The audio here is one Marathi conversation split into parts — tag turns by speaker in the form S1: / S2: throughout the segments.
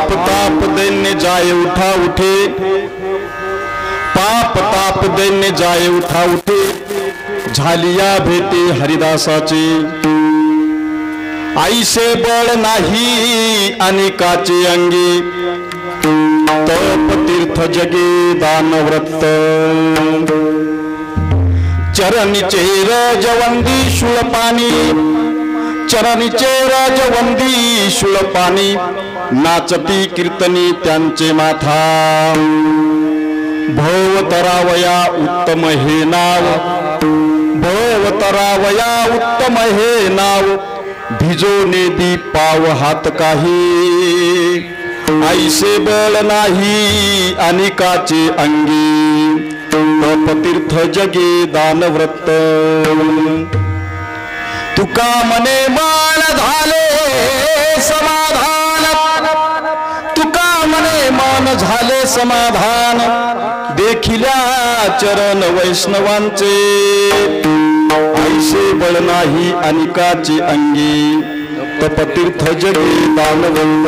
S1: पाप ताप दैन्य जाय उठा उठे, पाप ताप दैन्य जाय उठा उठे, झालिया भेटे हरिदासाचे. आईसे बळ नाही अनेकाचे अंगी, तप तीर्थ जगे दानव्रत. चरणीचे रजवंदी शूळपाणी, चरणीचे रजवंदी शूळपाणी, नाचती कीर्तनी त्यांचे माथा. भवतरावया उत्तम हे नाव, भवतरावया उत्तम हे नाव, भिजो नेदी पाव हात काही. आईसे बळ नाही अनेकाचे अंगी, तपतीर्थ जगे दानव्रत. तुका मने मान झाले समाधान, तुका मने मान झाले समाधान, देखिल्या चरण वैष्णवांचे. आईसे बळ नाही अनेकाचे अंगी, तपतीर्थ जगे दानव्रत.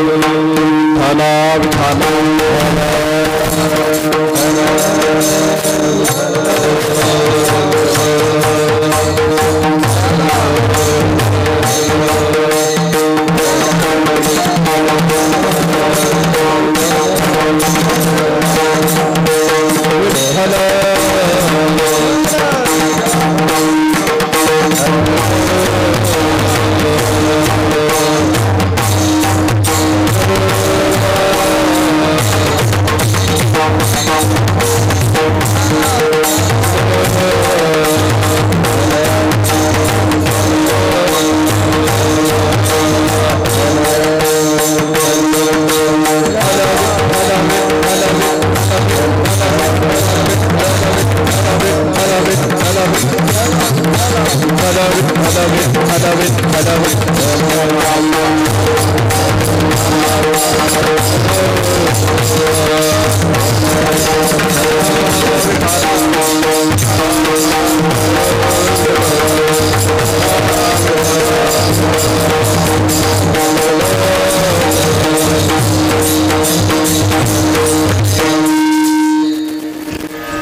S1: विठाला विठाला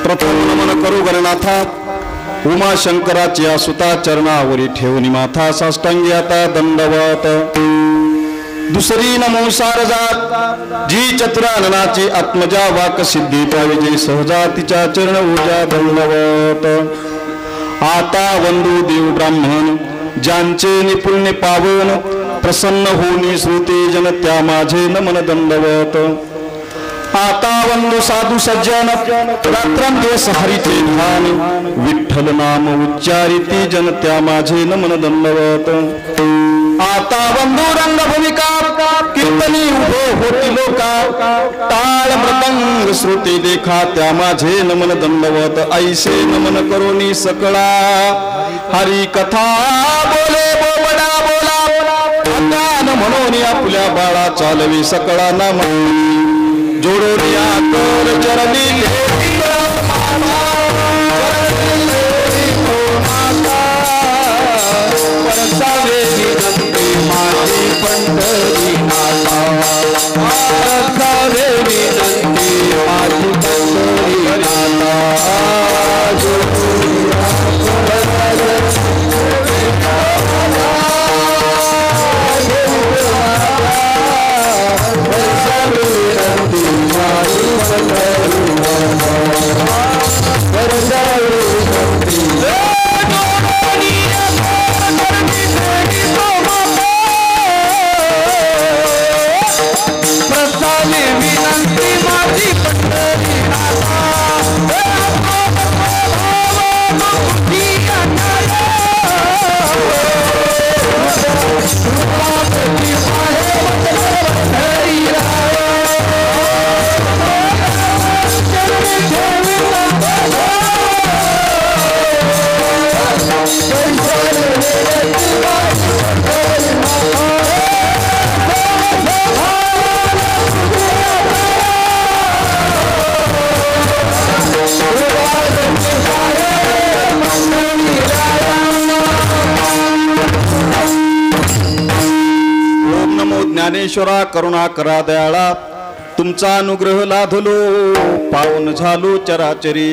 S1: प्रथम नमन करू गणनाथा. उमा शंकराच्या सुता चरणावरी ठेवणी माथा, साष्टांगी आता दंडवत. दुसरी नमो सारजात, जी चतुराननाची आत्मजा वाक सिद्धी पाविजे सहजा, तिच्या चरण ऊर्जा दंडवत. आता वंदू देव ब्राह्मण, ज्यांचे निपुण्य पावन, प्रसन्न होनी श्रुते जन, त्या माझे नमन दंडवत. आता वंदू साधू सज्जन, रात्रंदिवस हरिते ध्यान, विठ्ठल नाम उच्चारिती जन, त्या माझे नमन दंडवत. आता वंदू रंगभूमिका, कीर्तनी उभे होती लोका, टाळ मृदंग श्रुती देखा, त्या माझे नमन दंडवत. ऐसे नमन करोनी सकळा, हरी कथा बोले बोबडा बोला, ज्ञान म्हणून आपल्या बाळा चालवी सकळा नाम. जोडोनिया कर चरणी परसावे विनंती माझी पंढरी नाथा, परसावे विनंती माझी पंढरी नाथा. परमेश्वरा करुणा करा दयाळा, तुमचा अनुग्रह लाधलो पावन झालो चराचरी.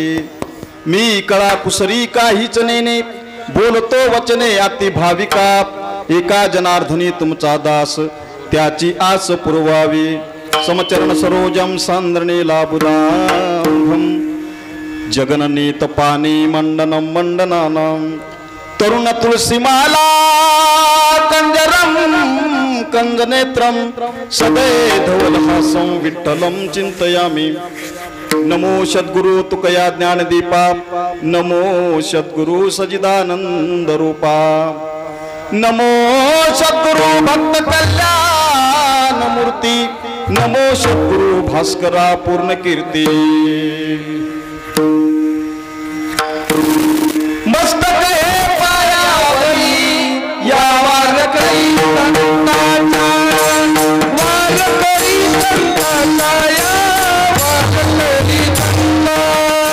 S1: मी कळा कुसरी काहीच नेने, बोलतो वचने अति भाविका. एका जनार्दनी तुमचा दास, त्याची आस पुरवावी. समचरण सरोजम सांद्रणे लाभुदाम, जगननीत पाणी मंडनम मंडनानम. तरुण तुळसीमाला कंजरम कंजनेत्रम, सदै धवलहासं विठ्ठलं चिंतयामि. नमो सद्गुरु तुकया ज्ञानदीपा, नमो सद्गुरु सजिदानंद रूपा. नमो सद्गुरु भक्त कल्याण मूर्ती, नमो सद्गुरु भास्करा पूर्ण कीर्ती. मस्तक हे पायावरी या वारकरी संतांचा, वारकरी संतांचा या वारकरी संतांचा.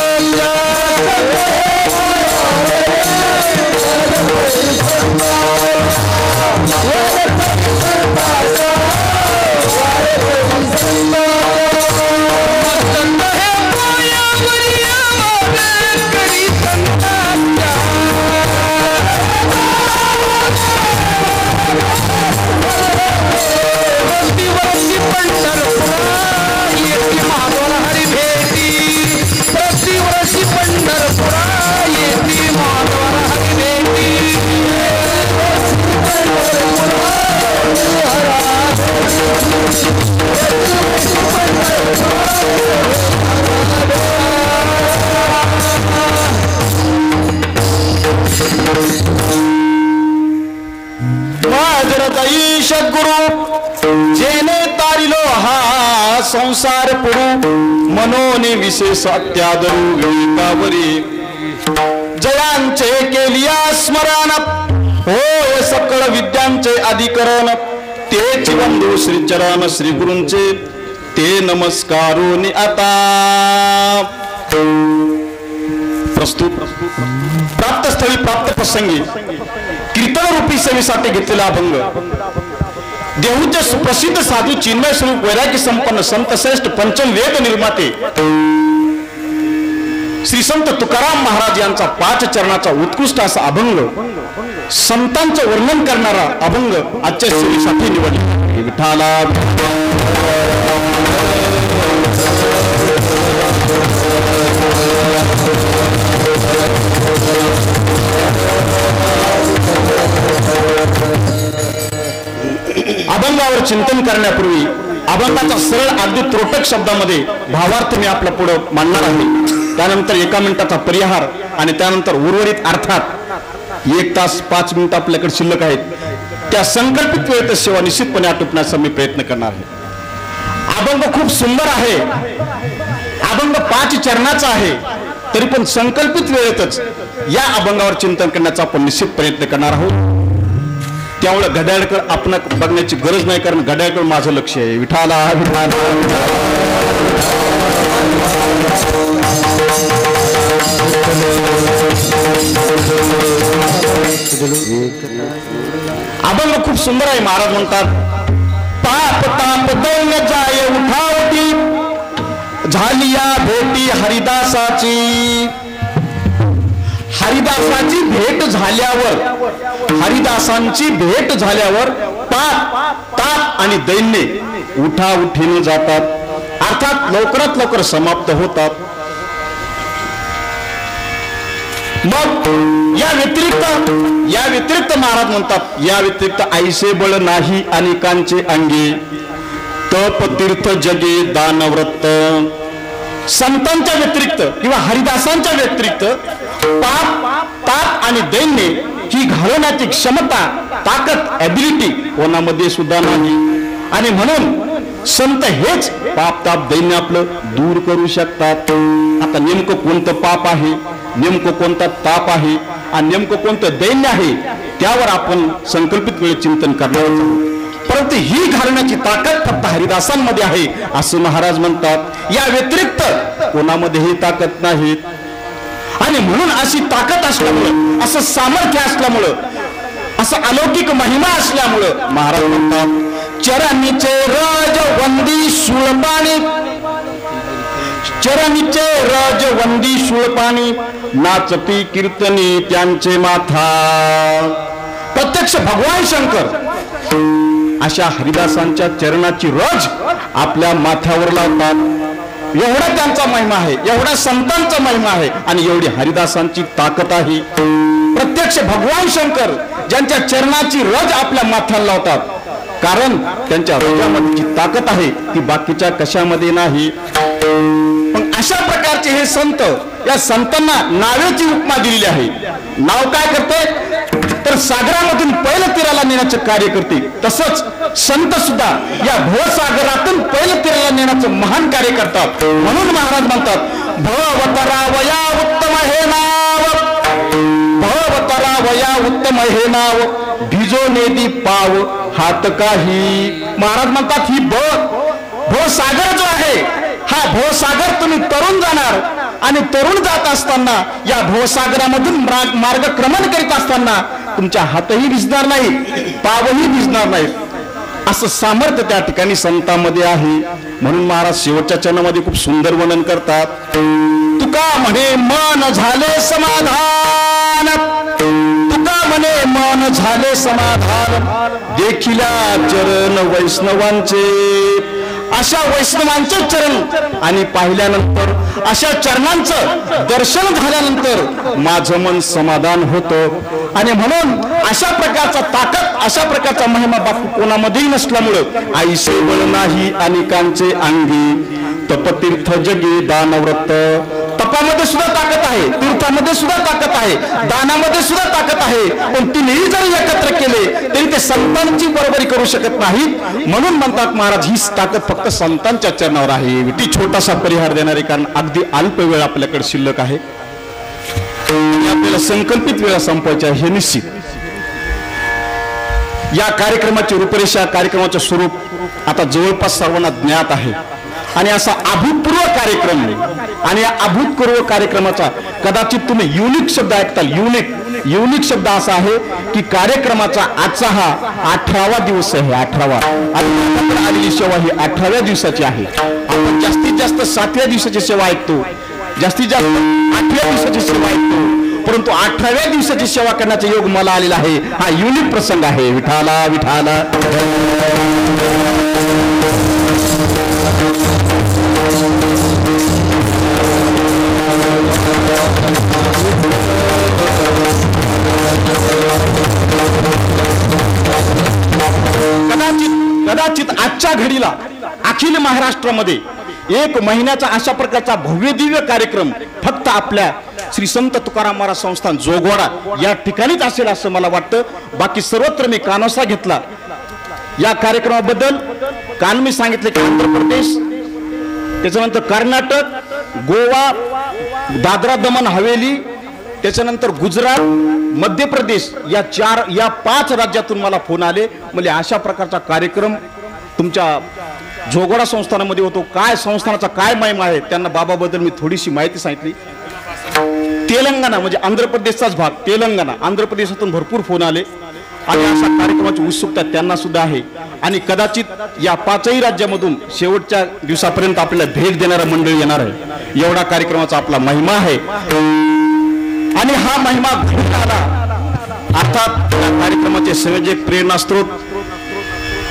S1: सद्गुरु जेने तारिलो हा संसार पुरू, मनोने विशेष अत्यादरू विवेकावरी. जयांचे केलिया स्मरण, होय सकळ विद्यांचे अधिकरण. तेची बंधू श्री चरण श्री गुरूंचे, ते नमस्कारोनी आता. प्रस्तुत प्राप्त स्थळी प्राप्त प्रसंगी कीर्तन रूपी सेवेसाठी घेतलेला अभंग. देहूचे सुप्रसिद्ध साधू चिन्मय स्वरूप वैराग्य संपन्न संत श्रेष्ठ पंचम वेद निर्माते श्री संत तुकाराम महाराज यांचा 5 चरणाचा उत्कृष्ट असा अभंग, संतांचं वर्णन करणारा अभंग आजच्या सेवेसाठी निवडला. विठ्ठला अभंगावर चिंतन करण्यापूर्वी अभंगाचा सरळ अगदी त्रोटक शब्दामध्ये भावार्थ मी आपल्या पुढे मांडणार आहे. त्यानंतर 1 मिनिटाचा परिहार आणि त्यानंतर उर्वरित अर्थात 1 तास 5 मिनिट आपल्याकडे शिल्लक आहेत. त्या संकल्पित वेळेत सेवा निश्चितपणे आटोपण्याचा मी प्रयत्न करणार आहे. अभंग खूप सुंदर आहे. अभंग 5 चरणाचा आहे, तरी पण संकल्पित वेळेतच या अभंगावर चिंतन करण्याचा आपण निश्चित प्रयत्न करणार आहोत. त्यामुळे घड्याळकडे आपण बघण्याची गरज नाही, कारण घड्याळकडे माझं लक्ष आहे. विठाला अभंग खूप सुंदर आहे. महाराज म्हणतात, पाप ताप दैन जाय उठावती, झालिया भेटी हरिदासाची. हरिदासाची भेट झाल्यावर, हरिदासांची भेट झाल्यावर पाप ताप आणि दैन्य उठाउठीने जातात, अर्थात लवकरात लवकर समाप्त होतात. मग या व्यतिरिक्त महाराज म्हणतात, या व्यतिरिक्त आईसे बळ नाही अनेकांचे अंगे, तप तीर्थ जगे दानव्रत. संतांच्या व्यतिरिक्त किंवा हरिदासांच्या व्यतिरिक्त पाप ताप आणि दैन्य ही घालवण्याची क्षमता, ताकद, ॲबिलिटी कोणामध्ये सुद्धा नाही. आणि म्हणून संत हेच पाप ताप दैन्य आपलं दूर करू शकतात. आता नेमकं कोणतं पाप आहे, नेमकं कोणता ताप आहे आणि नेमकं कोणतं दैन्य आहे, त्यावर आपण संकल्पित वेळेत चिंतन करणार आहोत. परंतु ही घालण्याची ताकद फक्त हरिदासांमध्ये आहे असं महाराज म्हणतात. या व्यतिरिक्त कोणामध्येही ताकद नाही. आणि म्हणून अशी ताकद असल्यामुळं, असं सामर्थ्य असल्यामुळं, असं अलौकिक महिमा असल्यामुळं महाराज म्हणतात, चरणीचे राजवंदी शूळपाणी, चरणीचे राजवंदी शूळपाणी, नाचती कीर्तनी त्यांचे माथा. प्रत्यक्ष भगवान शंकर अशा हरिदासांच्या चरणाची रज आपल्या माथ्यावर लावतात. एवढा त्यांचा महिमा आहे, एवढा संतांचा महिमा आहे आणि एवढी हरिदासांची ताकद आहे. प्रत्यक्ष भगवान शंकर ज्यांच्या चरणाची रज आपल्या माथ्याला लावतात, कारण त्यांच्या हृदयामध्ये जी ताकद आहे ती बाकीच्या कशामध्ये नाही. पण अशा प्रकारचे हे संत, या संतांना नावेची उपमा दिलेली आहे. नाव काय करते तर सागरामधून पहिलं तीराला नेण्याचं कार्य करते. तसंच संत सुद्धा या भवसागरातून पहिलं तीराला नेण्याचं महान कार्य करतात. म्हणून महाराज म्हणतात भवतरावया उत्तम हे नाव, भवतरावया उत्तम हे नाव, भिजो नेदी पाव हात काही. महाराज म्हणतात ही भवसागर जो आहे, हा भवसागर तुम्ही तरुण जाणार आणि तरुण जात असताना या भवसागरामधून मार्गक्रमण करीत असताना तुमच्या हातही भिजणार नाही, पावही भिजणार नाही. असं सामर्थ्य त्या ठिकाणी संतांमध्ये आहे. म्हणून महाराज शेवटच्या चरणामध्ये खूप सुंदर वर्णन करतात. तुका म्हणे मन झाले समाधान, तुका म्हणे मन झाले समाधान, देखिल्या चरण वैष्णवांचे. अशा वैष्णवांचे चरण आणि पाहिल्यानंतर, अशा चरणांचं दर्शन झाल्यानंतर माझं मन समाधान होतं. आणि म्हणून अशा प्रकारचा ताकद, अशा प्रकारचा महिमा बापू कोणामध्येही नसल्यामुळं आईसे बळ नाही अनेकांचे अंगी, तपतीर्थ जगे दानव्रत. तपामध्ये सुद्धा ताकद आहे, तीर्थामध्ये सुद्धा ताकद आहे, दानामध्ये सुद्धा ताकद आहे. पण तिन्ही जर एकत्र केले तरी ते संतांची बरोबरी करू शकत नाहीत. म्हणून म्हणतात महाराज ही ताकद फक्त संतांच्या चरणावर आहे. ती छोटासा परिहार देणारे, कारण अगदी अल्प वेळ आपल्याकडे शिल्लक आहे. आपल्याला संकल्पित वेळा संपवायची आहे हे निश्चित. या कार्यक्रमाची रूपरेषा, कार्यक्रमाचे स्वरूप आता जवळपास सर्वांना ज्ञात आहे. आणि असा अभूतपूर्व कार्यक्रम आणि या अभूतपूर्व कार्यक्रमाचा कदाचित तुम्ही युनिक शब्द ऐकताल. युनिक शब्द असा आहे की कार्यक्रमाचा आजचा हा 18वा दिवस आहे. 18वा आलेली सेवा ही 18व्या दिवसाची आहे. आपण जास्तीत जास्त 7व्या दिवसाची सेवा ऐकतो, जास्तीत जास्त 8व्या दिवसाची सेवा ऐकतो, परंतु 18व्या दिवसाची सेवा करण्याचा योग मला आलेला आहे. हा युनिक प्रसंग आहे. विठाला विठाला. कदाचित आजच्या घडीला अखिल महाराष्ट्रामध्ये एक महिन्याचा अशा प्रकारचा भव्य दिव्य कार्यक्रम फक्त आपल्या श्री संत तुकाराम महाराज संस्थान जोगवाडा या ठिकाणीच असेल असं मला वाटतं. बाकी सर्वत्र मी कानोसा घेतला. या कार्यक्रमाबद्दल काल मी सांगितले की आंध्र प्रदेश, त्याच्यानंतर कर्नाटक, गोवा, दादरा दमन हवेली, त्याच्यानंतर गुजरात, मध्य प्रदेश या 5 राज्यातून मला फोन आले. म्हणजे अशा प्रकारचा कार्यक्रम तुमच्या जोगवाडा संस्थानामध्ये होतो. काय संस्थानाचा काय महिमा आहे त्यांना बाबाबद्दल मी थोडीशी माहिती सांगितली. तेलंगणा म्हणजे आंध्र प्रदेशचाच भाग, तेलंगणा, आंध्र प्रदेशातून भरपूर फोन आले आणि अशा कार्यक्रमाची उत्सुकता त्यांना सुद्धा आहे. आणि कदाचित या 5ही राज्यामधून शेवटच्या दिवसापर्यंत आपल्याला भेट देणारा मंडळ येणार आहे. एवढा कार्यक्रमाचा आपला महिमा आहे. आणि हा महिमा घडून आला अर्थात या कार्यक्रमाचे संयोजक, प्रेरणास्त्रोत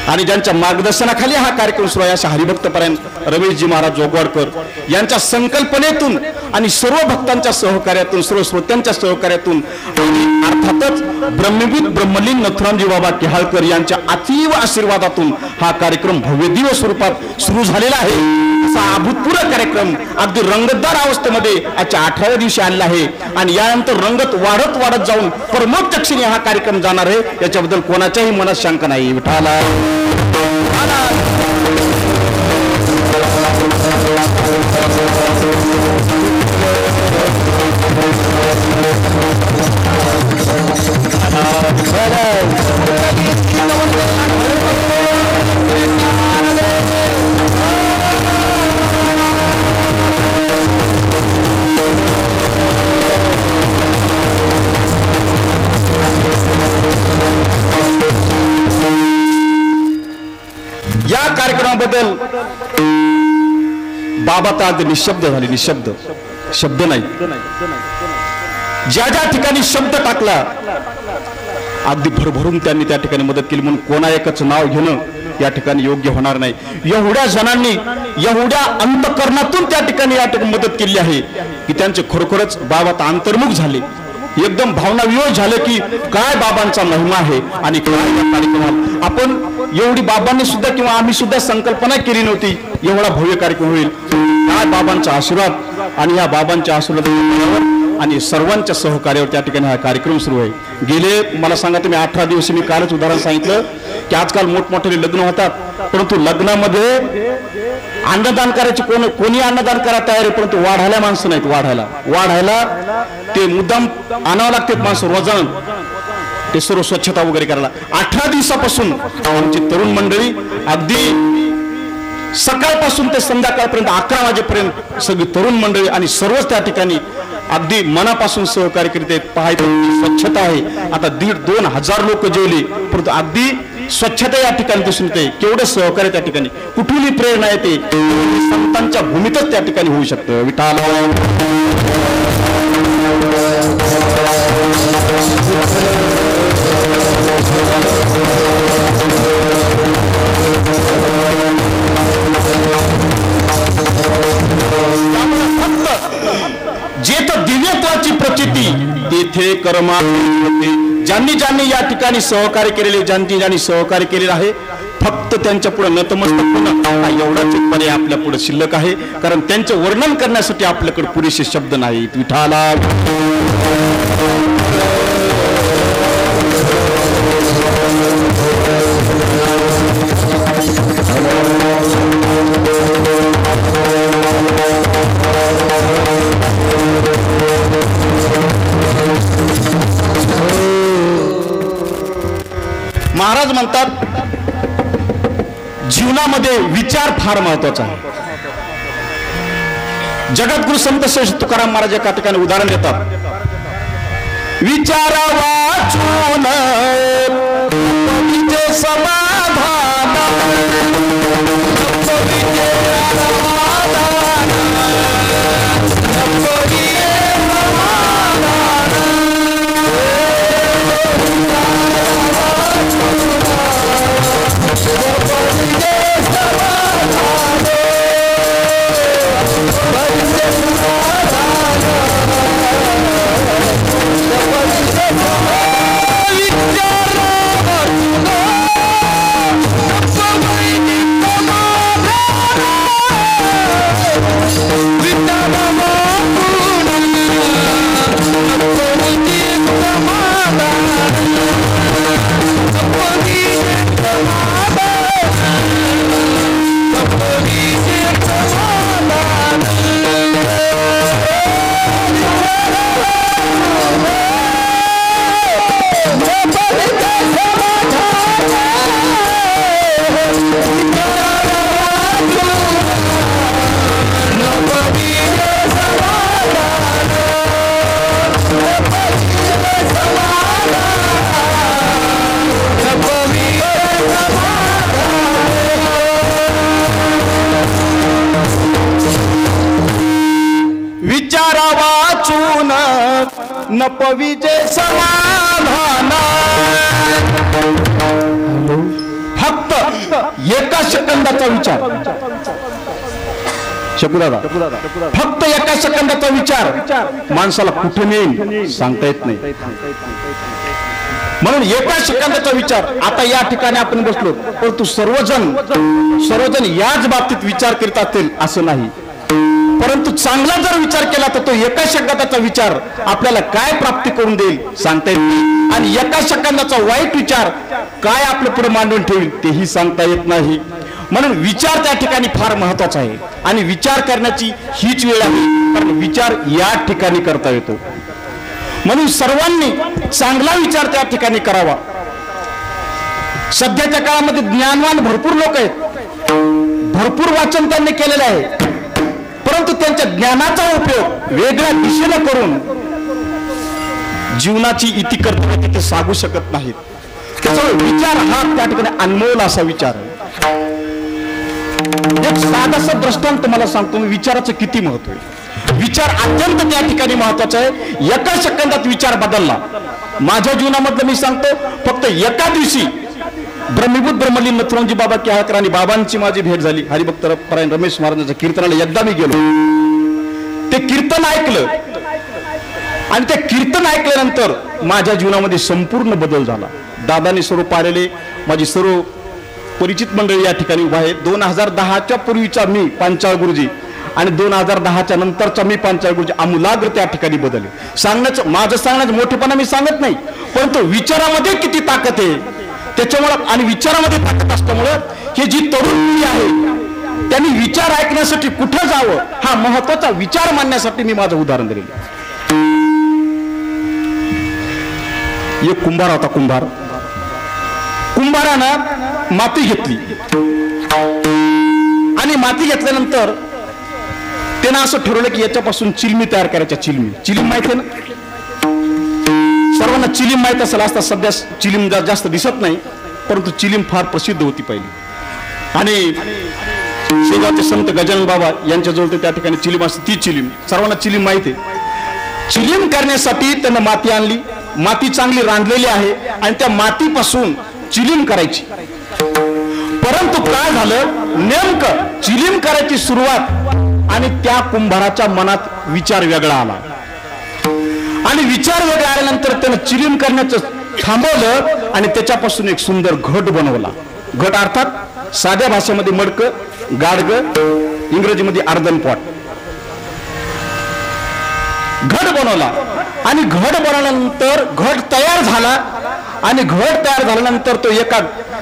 S1: आणि ज्यांच्या मार्गदर्शनाखाली हा कार्यक्रम सुरू आहे अशा हरिभक्तपरायण रमेशजी महाराज जोगवाडकर यांच्या संकल्पनेतून आणि सर्व भक्तांच्या सहकार्यातून, सर्व श्रोत्यांच्या सहकार्यातून आणि अर्थातच ब्रह्मविद ब्रह्मलीन नथुरामजी बाबा टिहाळकर यांच्या अतीव आशीर्वादातून हा कार्यक्रम भव्यदिव्य स्वरूपात सुरू झालेला आहे. असा अभूतपूर्व कार्यक्रम अगदी रंगतदार अवस्थेमध्ये आजच्या 18व्या दिवशी आलेला आहे. आणि यानंतर रंगत वाढत वाढत जाऊन परमोच्च क्षणी हा कार्यक्रम जाणार आहे. याच्याबद्दल कोणाच्याही मनात शंका नाही. विठाला नावाबद्दल बाबा तर निशब्द झाले, निशब्द, शब्द नाही. ज्या ज्या ठिकाणी शब्द टाकला अगदी भरभरून त्यांनी त्या ठिकाणी मदत केली. म्हणून कोणा एकच नाव घेणं या ठिकाणी योग्य होणार नाही. एवढ्या जणांनी एवढ्या अंतकरणातून त्या ठिकाणी या ठिकाणी मदत केली आहे की त्यांचे खरोखरच बाबा अंतर्मुख झाले, एकदम भावना वियोग झाले की काय बाबांचा महिमा आहे आणि काय या कार्यक्रमात आपण एवढी बाबांनी सुद्धा किंवा आम्ही सुद्धा संकल्पना केली नव्हती एवढा भव्य कार्यक्रम होईल. काय बाबांचा आशीर्वाद आणि या बाबांच्या आशीर्वादावर आणि सर्वांच्या सहकार्यावर त्या ठिकाणी हा कार्यक्रम सुरू आहे. गेले मला सांगा तुम्ही 18 दिवस, मी कालच उदाहरण सांगितलं की आजकाल मोठमोठे लग्न होतात, परंतु लग्नामध्ये अन्नदान करायचे कोणी अन्नदान करायला तयार आहे, परंतु वाढायला माणसं नाहीत. वाढायला ते मुद्दाम आणावं लागते माणसं रोजानं, ते सर्व स्वच्छता वगैरे करायला. 18 दिवसापासून आमची तरुण मंडळी अगदी सकाळपासून ते संध्याकाळपर्यंत 11 वाजेपर्यंत सगळी तरुण मंडळी आणि सर्वच त्या ठिकाणी अगदी मनापासून सहकार्य करीत आहेत. पाहायचं स्वच्छता आहे. आता 1,500-2 हजार लोक जेवले, परंतु अगदी स्वच्छता या ठिकाणी दिसून येते. केवढं सहकार्य त्या ठिकाणी, कुठूनही प्रेरणा येते. संतांच्या भूमीतच त्या ठिकाणी होऊ शकतं. विठाल जेथ दिव्यत्वाची प्रचिती तेथे कर्मा. ज्यांनी ज्यांनी या ठिकाणी सहकार्य केलेले, ज्यांनी सहकार्य केलेले आहे, फक्त त्यांच्या पुढे नतमस्तक होणं एवढाच पर्याय आपल्या पुढे शिल्लक आहे. कारण त्यांचे वर्णन करण्यासाठी आपल्याकडे पुरेसे शब्द नाहीत. विठाला महाराज म्हणतात जीवनामध्ये विचार फार महत्वाचा आहे. जगद्गुरु संत श्रेष्ठ तुकाराम महाराज एका ठिकाणी उदाहरण देतात. विचारा वाचून समाधान नपविजे समाधान. फक्त एका सेकंदाचा विचार, शकुदादा, फक्त एका सेकंदाचा विचार माणसाला कुठे नेईल सांगता येत नाही. म्हणून एका सेकंदाचा विचार. आता या ठिकाणी आपण बसलो, परंतु सर्वजण याच बाबतीत विचार करीत असतील असं नाही. परंतु चांगला जर विचार केला तर तो एका सेकंदाचा विचार आपल्याला काय प्राप्ती करून देईल सांगता येत नाही. आणि एका सेकंदाचा वाईट विचार काय आपल्या पुढे मांडून ठेवील तेही सांगता येत नाही. म्हणून विचार त्या ठिकाणी फार महत्वाचा आहे आणि विचार करण्याची हीच वेळ आहे, कारण विचार या ठिकाणी करता येतो. म्हणून सर्वांनी चांगला विचार त्या ठिकाणी करावा. सध्याच्या काळामध्ये ज्ञानवान भरपूर लोक आहेत, भरपूर वाचन त्यांनी केलेलं आहे, परंतु त्यांच्या ज्ञानाचा उपयोग वेगळ्या दिशेने करून जीवनाची इति कर्तव्य तिथे सागू शकत नाहीत. त्याचा विचार हा त्या ठिकाणी अनमोल असा विचार आहे. एक साधासा दृष्टांत मला सांगतो मी विचाराचं किती महत्व आहे. विचार अत्यंत त्या ठिकाणी महत्वाचा आहे. एका सेकंदात विचार बदलला. माझ्या जीवनामधलं मी सांगतो, फक्त एका दिवशी ब्रह्मीभूत ब्रह्मलीन नथुरामजी बाबा केळकर आणि बाबांची माझी भेट झाली. हरिभक्त परायण रमेश महाराजांच्या कीर्तनाला एकदा मी गेलो. ते कीर्तन ऐकलं आणि ते कीर्तन ऐकल्यानंतर माझ्या जीवनामध्ये संपूर्ण बदल झाला. दादांनी सर्व पाहिलेले माझी सर्व परिचित मंडळी या ठिकाणी उभा आहे. 2010च्या पूर्वीचा मी पांचाळ गुरुजी आणि 2010च्या नंतरचा मी पांचाळ गुरुजी आमूलाग्र त्या ठिकाणी बदलले. माझं सांगण्याचं मोठेपणा मी सांगत नाही, परंतु विचारामध्ये किती ताकद आहे त्याच्यामुळं आणि विचारामध्ये ताकद असल्यामुळं हे जी तरुण पिढी आहे त्यांनी विचार ऐकण्यासाठी कुठं जावं हा महत्वाचा विचार मांडण्यासाठी मी माझं उदाहरण दिलेलं. एक कुंभार होता. कुंभारानं माती घेतली आणि माती घेतल्यानंतर त्यानं असं ठरवलं की याच्यापासून चिलमी तयार करायच्या. चिलीम माहिती आहे ना सर्वांना? चिलीम माहित असेल. असता सध्या चिलीम जास्त दिसत नाही, परंतु चिलीम फार प्रसिद्ध होती पहिली. आणि शेगावचे संत गजानन बाबा यांच्याजवळ ते त्या ठिकाणी चिलीम असते. ती चिलीम सर्वांना चिलीम माहिती आहे. चिलीम करण्यासाठी त्यानं माती आणली. माती चांगली रांधलेली आहे आणि त्या मातीपासून चिलीम करायची. परंतु काय झालं, नेमकं चिलीम करायची सुरुवात आणि त्या कुंभाराच्या मनात विचार वेगळा आला आणि विचार वेगळा आल्यानंतर त्यानं चिलीम करण्याचं थांबवलं आणि त्याच्यापासून एक सुंदर घट बनवला. घट अर्थात साध्या भाषेमध्ये मडकं, गाडगं, इंग्रजीमध्ये अर्धन पॉट. घट बनवला आणि घट बनवल्यानंतर घट तयार झाला आणि घट तयार झाल्यानंतर तो एका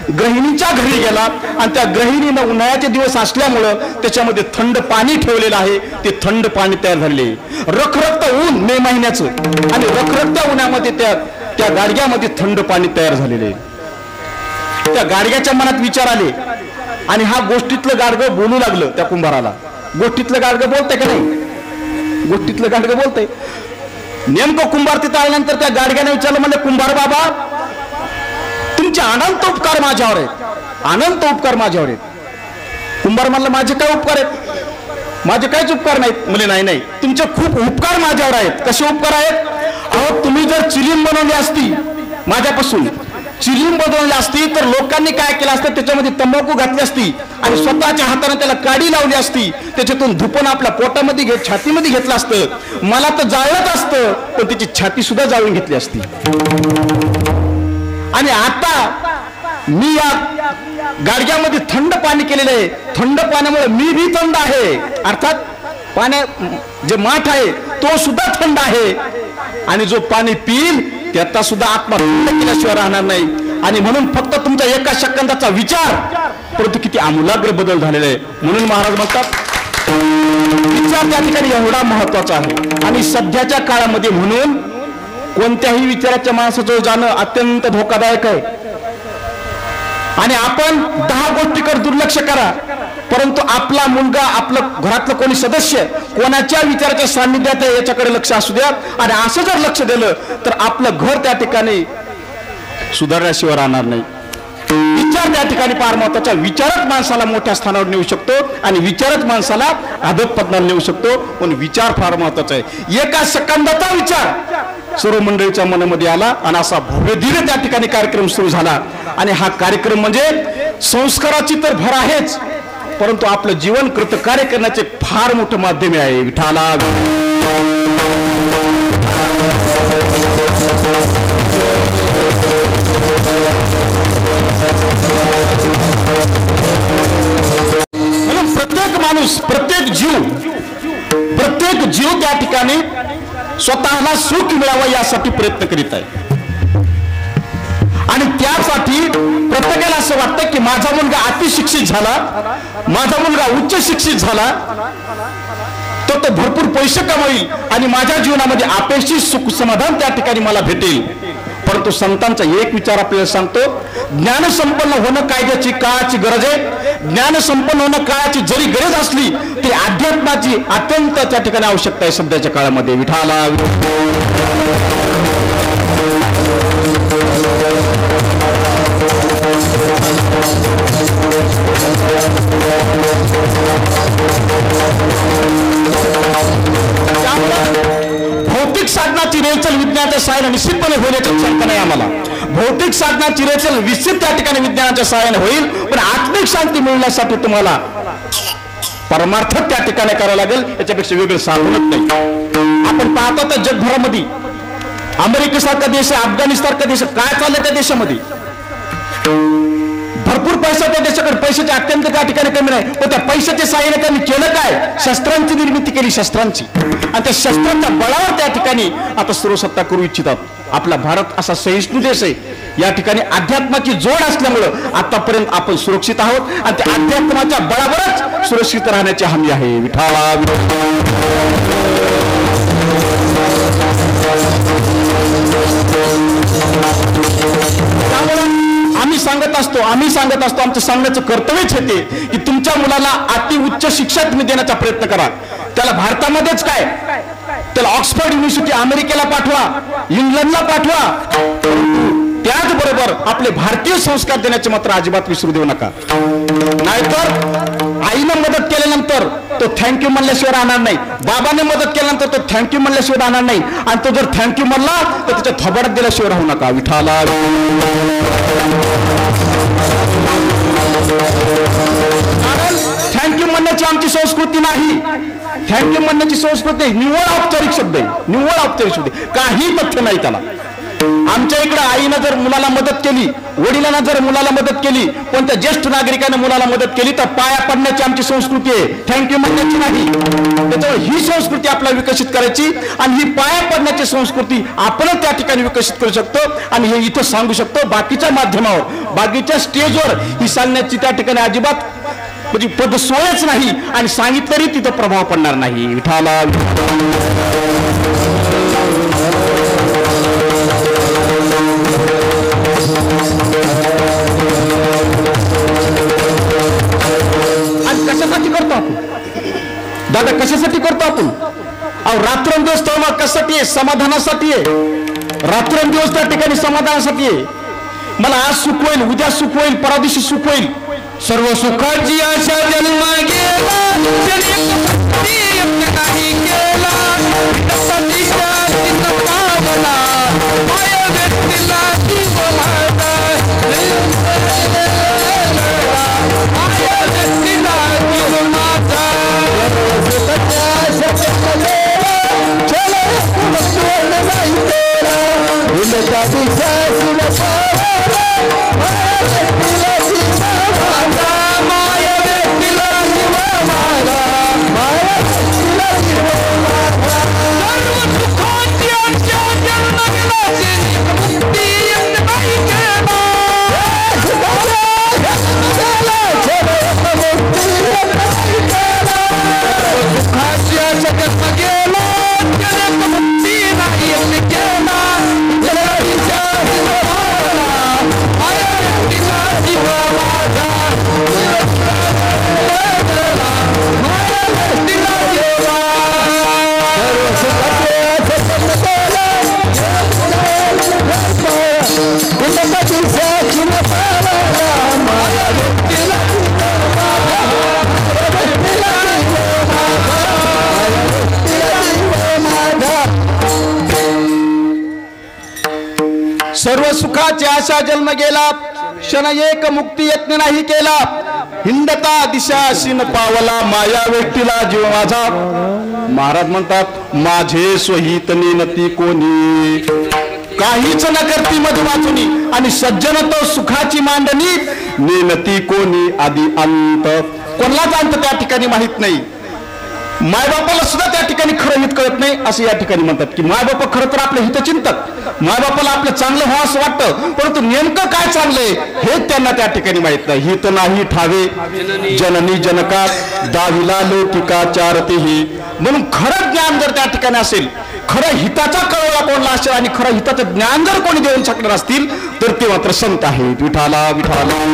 S1: गृहिणीच्या घरी गेला आणि त्या गृहिणीनं उन्हाळ्याचे दिवस असल्यामुळं त्याच्यामध्ये थंड पाणी ठेवलेलं आहे. ते थंड पाणी तयार झाले. रखरखत ऊन मे महिन्याचं आणि रखरखत्या उन्हामध्ये त्या गाडग्यामध्ये थंड पाणी तयार झालेले. त्या गाडग्याच्या मनात विचार आले आणि हा गोष्टीतलं गाडगं बोलू लागलं त्या कुंभाराला. गोष्टीतलं गाडगं बोलतंय का नाही? गोष्टीतलं गाडगं बोलतंय. नेमकं कुंभार तिथं आल्यानंतर त्या गाडग्याने विचारलं, म्हणजे कुंभार बाबा तुमचे अनंत उपकार माझ्यावर आहेत, अनंत उपकार माझ्यावर आहेत. कुंभार म्हणला, माझे काय उपकार आहेत? माझे काहीच उपकार नाहीत. म्हणजे नाही, तुमचे खूप उपकार माझ्यावर आहेत. कसे उपकार आहेत? अहो तुम्ही जर चिलीम बनवली असती, माझ्यापासून चिलीम बनवली असती तर लोकांनी काय केलं असतं, त्याच्यामध्ये तंबाखू घातली असती आणि स्वतःच्या हाताने त्याला काडी लावली असती, त्याच्यातून धुपण आपल्या पोटामध्ये छातीमध्ये घेतलं असतं. मला तर जाळत असतं पण त्याची छाती सुद्धा जाळून घेतली असती. आणि आता मी या गाडग्यामध्ये थंड पाणी केलेलं आहे. थंड पाण्यामुळे मी भी थंड आहे. अर्थात पाण्या जे माठ आहे तो सुद्धा थंड आहे आणि जो पाणी पिईल त्याचा सुद्धा आत्मा थंड केल्याशिवाय राहणार नाही. आणि म्हणून फक्त तुमचा एका सेकंदाचा विचार, परंतु किती आमूलाग्र बदल झालेला आहे. म्हणून महाराज म्हणतात विचार त्या ठिकाणी एवढा महत्वाचा आहे. आणि सध्याच्या काळामध्ये म्हणून कोणत्याही विचाराच्या माणसाजवळ जाणं अत्यंत धोकादायक आहे. आणि आपण 10 गोष्टीकडे दुर्लक्ष करा, परंतु आपला मुलगा, आपलं घरातलं कोणी सदस्य कोणाच्या विचाराच्या सान्निध्यात आहे याच्याकडे लक्ष असू द्या. आणि असं जर लक्ष दिलं तर आपलं घर त्या ठिकाणी सुधारण्याशिवाय राहणार नाही. विचार त्या ठिकाणी फार महत्वाचा. विचारच माणसाला मोठ्या स्थानावर नेऊ शकतो आणि विचारच माणसाला अधोपतनाला नेऊ शकतो. पण विचार फार महत्वाचा आहे. एका सेकंदाचा विचार सर्व मंडळीच्या मनामध्ये आला आणि असा भव्य धीरे त्या ठिकाणी कार्यक्रम सुरू झाला. आणि हा कार्यक्रम म्हणजे संस्काराची तर भर आहेच, परंतु आपलं जीवन कृतकार्य करण्याचे फार मोठं माध्यम आहे. विठाला म्हणून प्रत्येक माणूस, प्रत्येक जीव त्या ठिकाणी स्वतःला सुख मिळावं यासाठी प्रयत्न करीत आहे. आणि त्यासाठी प्रत्येकाला असं वाटतं की माझा मुलगा अतिशिक्षित झाला, माझा मुलगा उच्च शिक्षित झाला तो भरपूर पैसे कमवेल आणि माझ्या जीवनामध्ये अपेक्षित सुख समाधान त्या ठिकाणी मला भेटेल. परंतु संतांचा एक विचार आपल्याला सांगतो, ज्ञान संपन्न होणं कायद्याची काळाची गरज आहे. ज्ञान संपन्न होणं काळाची जरी गरज असली तरी अध्यात्माची अत्यंत त्या ठिकाणी आवश्यकता आहे सध्याच्या काळामध्ये. विठाला विज्ञानाच्या सहाय्याने निश्चितपणे होईल याची शंका नाही आम्हाला. भौतिक साधनाची रचना निश्चित त्या ठिकाणी विज्ञानाच्या सहाय्याने होईल, पण आत्मिक शांती मिळण्यासाठी तुम्हाला परमार्थ त्या ठिकाणी करावं लागेल, याच्यापेक्षा वेगळं साधनच नाही. आपण पाहतो तर जगभरामध्ये अमेरिकेसारखा देश आहे, अफगाणिस्तानचा देश, काय चाललंय त्या देशामध्ये? भरपूर पैसा त्या देशाकडे, पैशाचे अत्यंत त्या ठिकाणी कमी नाही, पण त्या पैशाच्या सहाय्याने त्यांनी केलं काय? शस्त्रांची निर्मिती केली, शस्त्रांची, आणि त्या शस्त्रांच्या बळावर त्या ठिकाणी आता सर्वसत्ता करू इच्छितात. आपला भारत असा सहिष्णू देश आहे, या ठिकाणी अध्यात्माची जोड असल्यामुळं आतापर्यंत आपण सुरक्षित आहोत, आणि त्या अध्यात्माच्या बळावरच सुरक्षित राहण्याची हमी आहे. विठाला आम्ही सांगत असतो, आमचं सांगण्याचं कर्तव्यच येते की तुमच्या मुलाला अति उच्च शिक्षा तुम्ही देण्याचा प्रयत्न करा. त्याला भारतामध्येच काय, त्याला ऑक्सफर्ड युनिव्हर्सिटी अमेरिकेला पाठवा, इंग्लंडला पाठवा, त्याचबरोबर आपले भारतीय संस्कार देण्याचे मात्र अजिबात विसरू देऊ नका. नाहीतर आईनं मदत केल्यानंतर तो थँक्यू म्हणल्याशिवाय राहणार नाही, बाबाने मदत केल्यानंतर तो थँक्यू म्हणल्याशिवाय राहणार नाही, आणि तो जर थँक्यू म्हणला तर त्याच्या थोबाडात दिल्याशिवाय राहू नका. विठाला थँक्यू म्हणण्याची आमची संस्कृती नाही, थँक्यू म्हणण्याची संस्कृती निव्वळ औपचारिक शब्द आहे, निव्वळ औपचारिक शब्द, काही तथ्य नाही त्याला. आमच्या इकडे आईनं जर मुलाला मदत केली, वडिलांना जर मुलाला मदत केली, कोणत्या ज्येष्ठ नागरिकाने मुलाला मदत केली तर पाया पडण्याची आमची संस्कृती आहे, थँक्यू म्हणण्याची नाही. त्याच्यामुळे ही संस्कृती आपल्याला विकसित करायची, आणि ही पाया पडण्याची संस्कृती आपणच त्या ठिकाणी विकसित करू शकतो, आणि हे इथं सांगू शकतो. बाकीच्या माध्यमावर, बाकीच्या स्टेजवर ही सांगण्याची त्या ठिकाणी अजिबात म्हणजे पद सोयच नाही, आणि सांगितलं तरी तिथं प्रभाव पडणार नाही. विठाला कशासाठी करतो आपण दादा, कशासाठी करतो आपण? अहो रात्रंदिवस तळमळ कशासाठी आहे? समाधानासाठी आहे. रात्रंदिवस त्या ठिकाणी समाधानासाठी आहे. मला आज सुख होईल, उद्या सुख होईल, परदिवशी सुख होईल. सर्व सुखाची आशा जन्म गेला, सर्व सुखाची आशा जन्म गेला, क्षण एक मुक्ती यत्न नाही केला, हिंदता दिशा शिन पावला, माया व्यक्तीला जीव माझा. महाराज म्हणतात माझे स्वहित नेनती कोणी, काहीच न करती मध वाचुनी, आणि सज्जन तो सुखाची मांडणी, नेनती कोणी आधी अंत. कोणालाच अंत त्या ठिकाणी माहित नाही. मायबापाला सुद्धा त्या ठिकाणी खरं हित कळत नाही, असं या ठिकाणी म्हणतात की मायबापा खरं तर आपले हितचिंतक, मायबापाला आपलं चांगलं व्हावं असं वाटतं, परंतु नेमकं काय चांगलंय हे त्यांना त्या ठिकाणी माहित नाही. हित नाही ठावे जननी जनका, दाविला लौकिका चारतेही. म्हणून खरं ज्ञान जर त्या ठिकाणी असेल, खरं हिताचा कळवळा कोणला असेल, आणि खरं हिताचं ज्ञान जर कोणी देऊन शकणार असतील तर ते मात्र संत आहेत. विठाला विठाला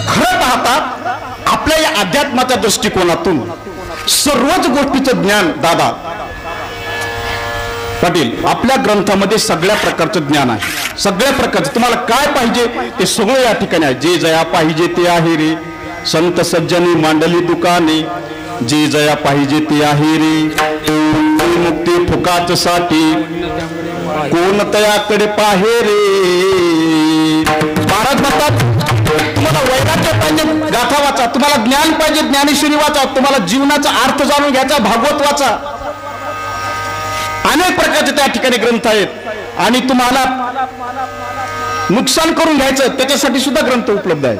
S1: खरं पाहता आपल्या या अध्यात्माच्या दृष्टिकोनातून सर्वच गोष्टीचं ज्ञान दादा पाटील आपल्या ग्रंथामध्ये सगळ्या प्रकारचं ज्ञान आहे, सगळ्या प्रकारचं तुम्हाला काय पाहिजे ते सगळं या ठिकाणी आहे. जे जया पाहिजे ते आहे रे, संत सज्जनी मांडली दुकाने, जे जया पाहिजे ते आहे रे, मुक्ती फुकाच साठी कोण तयाकडे पाहे रे. महाराज म्हणतात तुम्हाला वैराग्य पाहिजे गाथा वाचा, तुम्हाला ज्ञान पाहिजे ज्ञानेश्वरी वाचा, तुम्हाला जीवनाचा अर्थ जाणून घ्यायचा भागवत वाचा. अनेक प्रकारचे त्या ठिकाणी ग्रंथ आहेत आणि तुम्हाला नुकसान करून घ्यायचं त्याच्यासाठी सुद्धा ग्रंथ उपलब्ध आहे.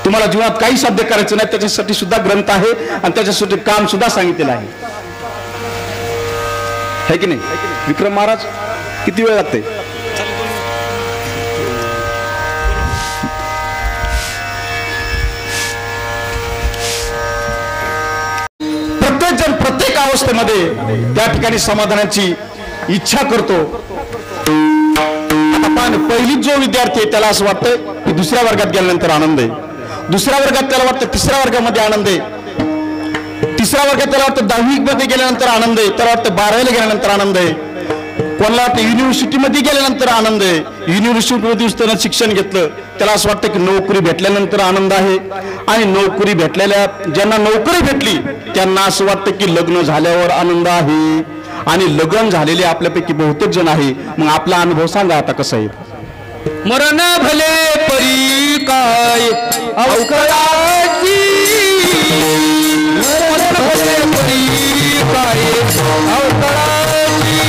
S1: तुम्हाला जीवनात काही साध्य करायचं नाही त्याच्यासाठी सुद्धा ग्रंथ आहे आणि त्याच्यासाठी काम सुद्धा सांगितलेलं आहे की नाही. विक्रम महाराज किती वेळ लागते? प्रत्येक जण प्रत्येक अवस्थेमध्ये त्या ठिकाणी समाधानाची इच्छा करतो. पहिलीच जो विद्यार्थी आहे त्याला असं वाटतं की दुसऱ्या वर्गात गेल्यानंतर आनंद आहे, दुसऱ्या वर्गात त्याला वाटतं तिसऱ्या वर्गामध्ये आनंद आहे, तिसऱ्या वर्गात त्याला वाटतं 10वी मध्ये गेल्यानंतर आनंद आहे, त्याला वाटतं 12वीला गेल्यानंतर आनंद आहे, कोणाला वाटतं युनिव्हर्सिटीमध्ये गेल्यानंतर आनंद आहे, युनिव्हर्सिटीमध्ये त्यानं शिक्षण घेतलं त्याला असं वाटतं की नोकरी भेटल्यानंतर आनंद आहे, आणि नोकरी भेटलेल्या ज्यांना नोकरी भेटली त्यांना असं वाटतं की लग्न झाल्यावर आनंद आहे, आणि लग्न झालेले आपल्यापैकी बहुतेक जण आहे. मग आपला अनुभव सांगा आता कसा आहे.
S2: मरण भले परी काय अवकाळाची, मरण भले परी काय अवकाळाची,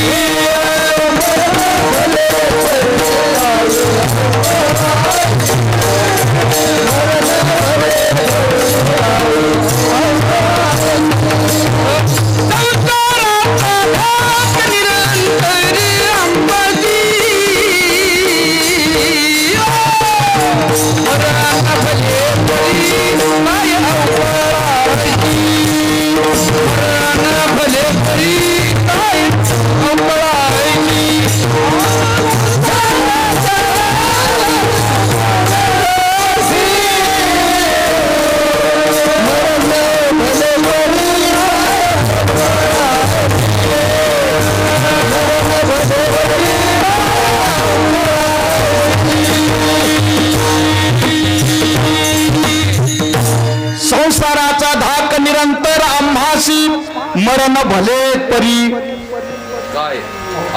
S1: संसाराचा धाक निरंतर आम्हासी, मरण भले परी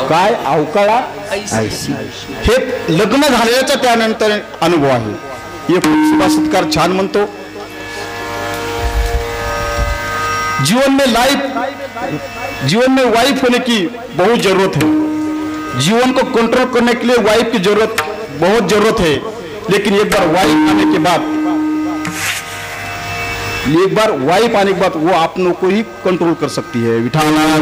S1: काय अवकाळा. हे लग्न झालेल्याचा त्यानंतर अनुभव आहे. एक सुभाषितकार छान म्हणतो, जीवन में वाइफ होने की बहुत जरूरत है, जीवन को कंट्रोल करने के लिए वाइफ की जरूरत बहुत जरूरत है, लेकिन एक बार वाइफ आने के बाद वो आप लोगों को ही कंट्रोल कर सकती है. विठाना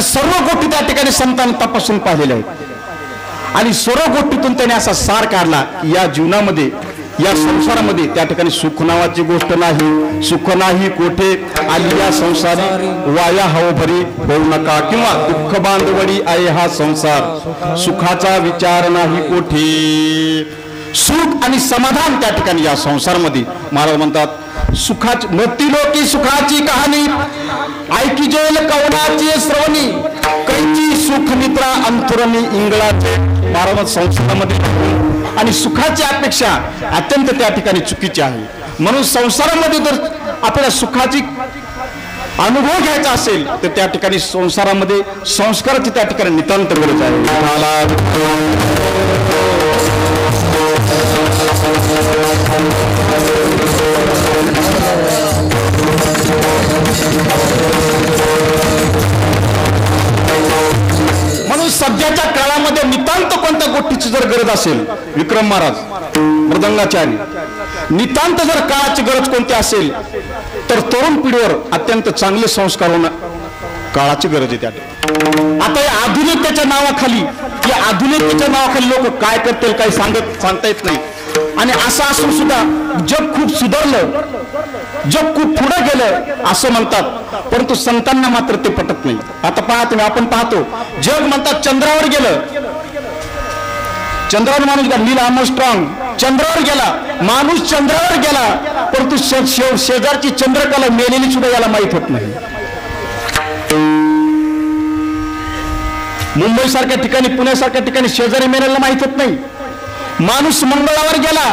S1: सर्व गोष्टी त्या ठिकाणी संतांनी तपासून पाहिलेल्या आहेत आणि सर्व गोष्टीतून त्याने असा सार काढला की या जीवनामध्ये या संसारामध्ये त्या ठिकाणी सुख नावाची गोष्ट नाही, सुख नाही कोठे आली या संसारी, वाया हव भरी होऊ नका, किंवा दुःख बांधवडी आहे हा संसार, सुखाचा विचार नाही कोठे. सुख आणि समाधान त्या ठिकाणी या संसारामध्ये. महाराज म्हणतात सुखाची मृत्यूलोकी सुखाची कहाणी ऐकी जेल कवनाची श्रवणी, कैची सुख मित्रा अंतुरणी इंगळाचे. महाराज संसारामध्ये आणि सुखाची अपेक्षा अत्यंत त्या ठिकाणी चुकीची आहे. म्हणून संसारामध्ये जर आपल्याला सुखाची अनुभव घ्यायचा असेल तर त्या ठिकाणी संसारामध्ये संस्काराची त्या ठिकाणी नितांत गरज आहे. म्हणून सध्याच्या काळामध्ये नितांत कोणत्या गोष्टीची जर गरज असेल, विक्रम महाराज मृदंगाचारी, नितांत जर काळाची गरज कोणती असेल तर तरुण पिढीवर अत्यंत चांगले संस्कार होणं काळाची गरज आहे. त्या आता या आधुनिकतेच्या नावाखाली लोक काय करतील काही सांगता येत नाही. आणि असं असून सुद्धा जग खूप सुधारलं, जग खूप पुढे गेलं असं म्हणतात, परंतु संतांना मात्र ते पटत नाही. आता पहा तुम्ही, आपण पाहतो जग म्हणतात चंद्रावर गेलं, चंद्रावर माणूस गेला, नील आर्मस्ट्रॉंग चंद्रावर गेला, माणूस चंद्रावर गेला, परंतु शेजारची चंद्रकला मेलेली सुद्धा याला माहीत होत नाही. मुंबई सारख्या ठिकाणी, पुण्यासारख्या ठिकाणी शेजारी मेलेला माहीत होत नाही. माणूस मंगळावर गेला,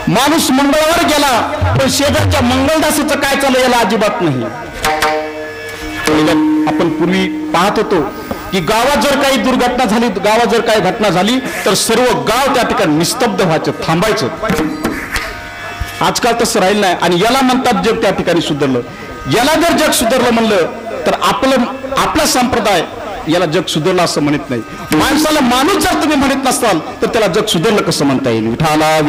S1: माणूस मंगळावर गेला, पण शेजारच्या मंगळदासाचं काय चाललं याला अजिबात नाही. आपण पूर्वी पाहत होतो की गावात जर काही दुर्घटना झाली, गावात जर काही घटना झाली तर सर्व गाव त्या ठिकाणी निस्तब्ध व्हायचं, थांबायचं. आजकाल तसं राहिलं नाही आणि याला म्हणतात जग त्या ठिकाणी सुधारलं. याला जर जग सुधारलं म्हणलं तर आपला संप्रदाय याला जग सुधारलं असं म्हणत नाही. माणसाला माणूस जर तुम्ही म्हणत नसाल तर त्याला जग सुधारलं कसं म्हणता येईल? विठाला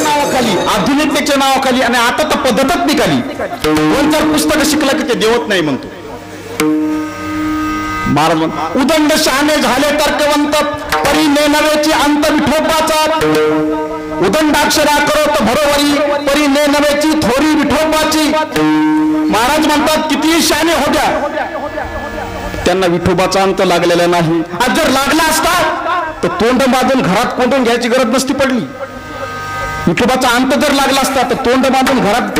S1: नावाखाली, आधुनिकतेच्या नावाखाली आणि आता तर पद्धतच निघाली. दोन चार पुस्तकं शिकलं की ते देवत नाही म्हणतो. महाराज उदंड शहाणे झाले तर्कवंत, परी नव्याची अंत विठोबाचा. उदंडाक्षरा करो तर भरोवरी, परी नव्याची थोरी विठोबाची. महाराज म्हणतात कितीही शहाणे होत्या, त्यांना विठोबाचा अंत लागलेला नाही. आज जर लागला असता तर तोंड बांधून घरात कोंडून घ्यायची गरज नसती पडली. विठोबाचा अंत जर लागला असता तर तोंड बांधून घरात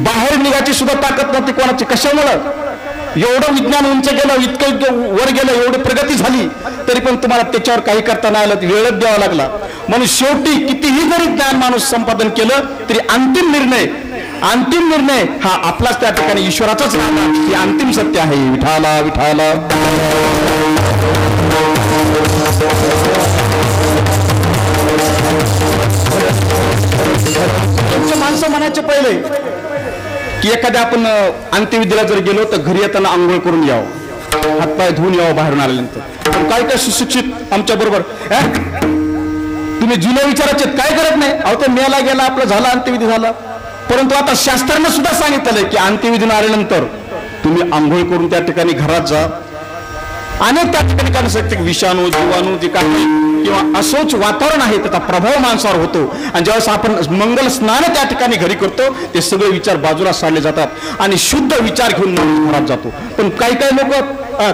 S1: बाहेर निघायची सुद्धा ताकद नव्हती कोणाची. कशामुळं? एवढं विज्ञान उंच गेलं, इतकं वर गेलं, एवढी प्रगती झाली तरी पण तुम्हाला त्याच्यावर काही करता नाही आलं, वेळच द्यावा लागला. म्हणून शेवटी कितीही जरी ज्ञान माणूस संपादन केलं तरी अंतिम निर्णय हा आपलाच त्या ठिकाणी ईश्वराचाच राहणार. हे अंतिम सत्य आहे. विठाला विठाला माणसं म्हणायचे पहिले की एखाद्या आपण अंत्यविधीला जर गेलो तर घरी येताना आंघोळ करून यावं, हातपाय धुवून यावं बाहेरून आल्यानंतर. पण काय सुशिक्षित आमच्या बरोबर तुम्ही जुने विचाराचे काय करत नाही. अहो ते मेला गेला, आपलं झालं, अंत्यविधी झाला. परंतु आता शास्त्रानं सुद्धा सांगितलंय की अंत्यविधीनं आल्यानंतर तुम्ही आंघोळ करून त्या ठिकाणी घरात जा. अनेक त्या ठिकाणी काय शकते विषाणू, जीवाणू जे काही किंवा असोच वातावरण आहे त्याचा प्रभाव माणसावर होतो. आणि ज्यावेळेस आपण मंगल स्नान त्या ठिकाणी घरी करतो ते सगळे विचार बाजूला सारले जातात आणि शुद्ध विचार घेऊन माणूस घरात जातो. पण काही लोक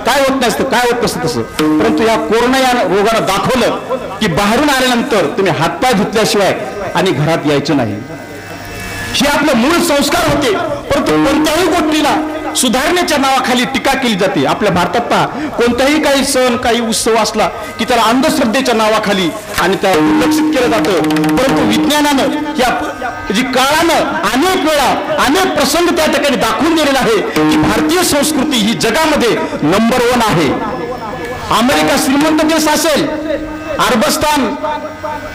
S1: काय होत नसतं तसं. परंतु या कोरोना या रोगानं दाखवलं की बाहेरून आल्यानंतर तुम्ही हातपाय धुतल्याशिवाय आणि घरात यायचं नाही. हे आपले मूळ संस्कार होते. परंतु कोणत्याही गोष्टीला सुधारण्याच्या नावाखाली टीका केली जाते. आपल्या भारतात पहा, कोणताही काही सण, काही उत्सव असला की त्याला अंधश्रद्धेच्या नावाखाली आणि त्याला दुर्लक्षित केलं जातं. परंतु विज्ञानानं या जी काळानं अनेक वेळा अनेक प्रसंग त्या ठिकाणी दाखवून दिलेला आहे की भारतीय संस्कृती ही जगामध्ये नंबर 1 आहे. अमेरिका श्रीमंत देश असेल, अरबस्तान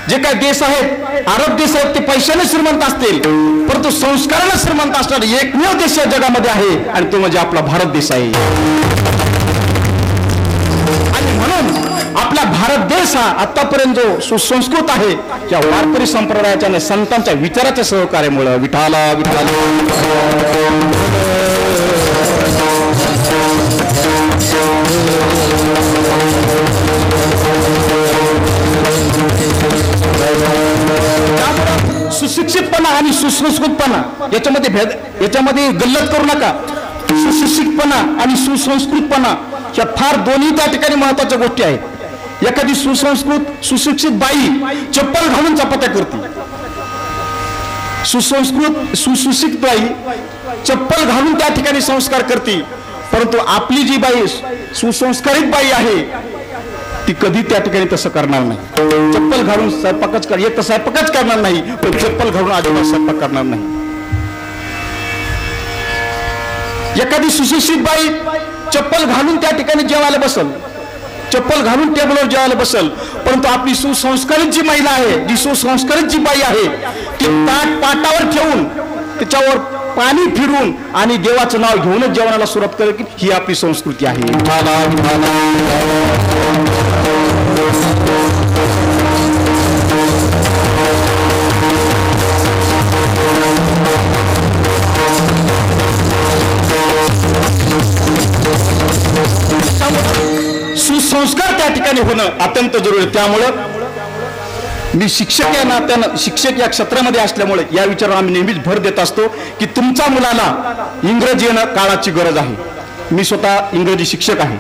S1: जे काही देश आहेत, अरब देश आहेत, ते पैशाने श्रीमंत असतील, परंतु संस्काराने श्रीमंत असणारा एकमेव देश या जगामध्ये आहे आणि तो म्हणजे आपला भारत देश आहे. आणि म्हणून आपला भारत देश हा आतापर्यंत जो सुसंस्कृत आहे या वारकरी संप्रदायाच्या आणि संतांच्या विचाराच्या सहकार्यामुळे विठाला सुशिक्षितपणा आणि सुसंस्कृतपणा याच्यामध्ये गल्लत करू नका. सुशिक्षितपणा आणि सुसंस्कृतपणा या फार दोन्ही त्या ठिकाणी महत्वाच्या गोष्टी आहेत. एखादी सुशिक्षित बाई चप्पल घालून चपात्या करते, सुशिक्षित बाई चप्पल घालून त्या ठिकाणी संस्कार करते. परंतु आपली जी बाई सुसंस्कारित बाई आहे ती कधी त्या ठिकाणी तसं करणार नाही. चप्पल घालून स्वयंपाकच करणार नाही, पण चप्पल घालून अजिबात स्वयंपाक करणार नाही. एखादी सुशिक्षित बाई चप्पल घालून त्या ठिकाणी जेवायला बसल, चप्पल घालून टेबलवर जेवायला बसल, परंतु आपली सुसंस्कारित जी महिला आहे, जी सुसंस्कारित जी बाई आहे ती ताट पाटावर ठेवून त्याच्यावर पाणी फिरून आणि देवाचं नाव घेऊनच जेवणाला सुरुवात करेल की ही आपली संस्कृती आहे. त्या ठिकाणी होणं अत्यंत जरुरी आहे. त्यामुळं मी शिक्षक या नात्यानं, शिक्षक या क्षेत्रामध्ये असल्यामुळे या विचारावर आम्ही नेहमीच भर देत असतो की तुमच्या मुलाला इंग्रजी येणं काळाची गरज आहे. मी स्वतः इंग्रजी शिक्षक आहे.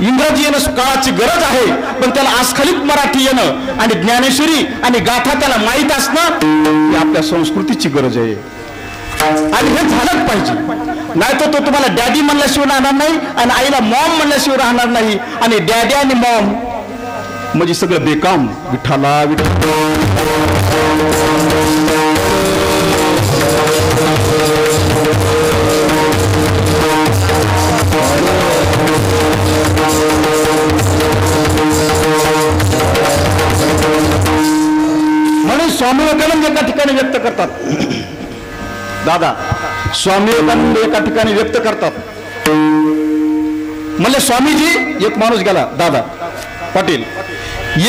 S1: इंग्रजी येणं काळाची गरज आहे, पण त्याला आस्खलित मराठी येणं आणि ज्ञानेश्वरी आणि गाथा त्याला माहीत असणं ही आपल्या संस्कृतीची गरज आहे. आणि हे झालंच पाहिजे. नाही तर तो तुम्हाला डॅडी म्हणल्याशिवाय राहणार नाही आणि आईला मॉम म्हणल्याशिवाय राहणार नाही. आणि डॅडी आणि मॉम म्हणजे सगळं बेकाम. विठाला विठ्ठल म्हणून स्वामी विवेकानंद एका ठिकाणी व्यक्त करतात. दादा स्वामी विवेकानंद एका ठिकाणी व्यक्त करतात. म्हणले स्वामीजी, एक माणूस गेला, दादा पाटील,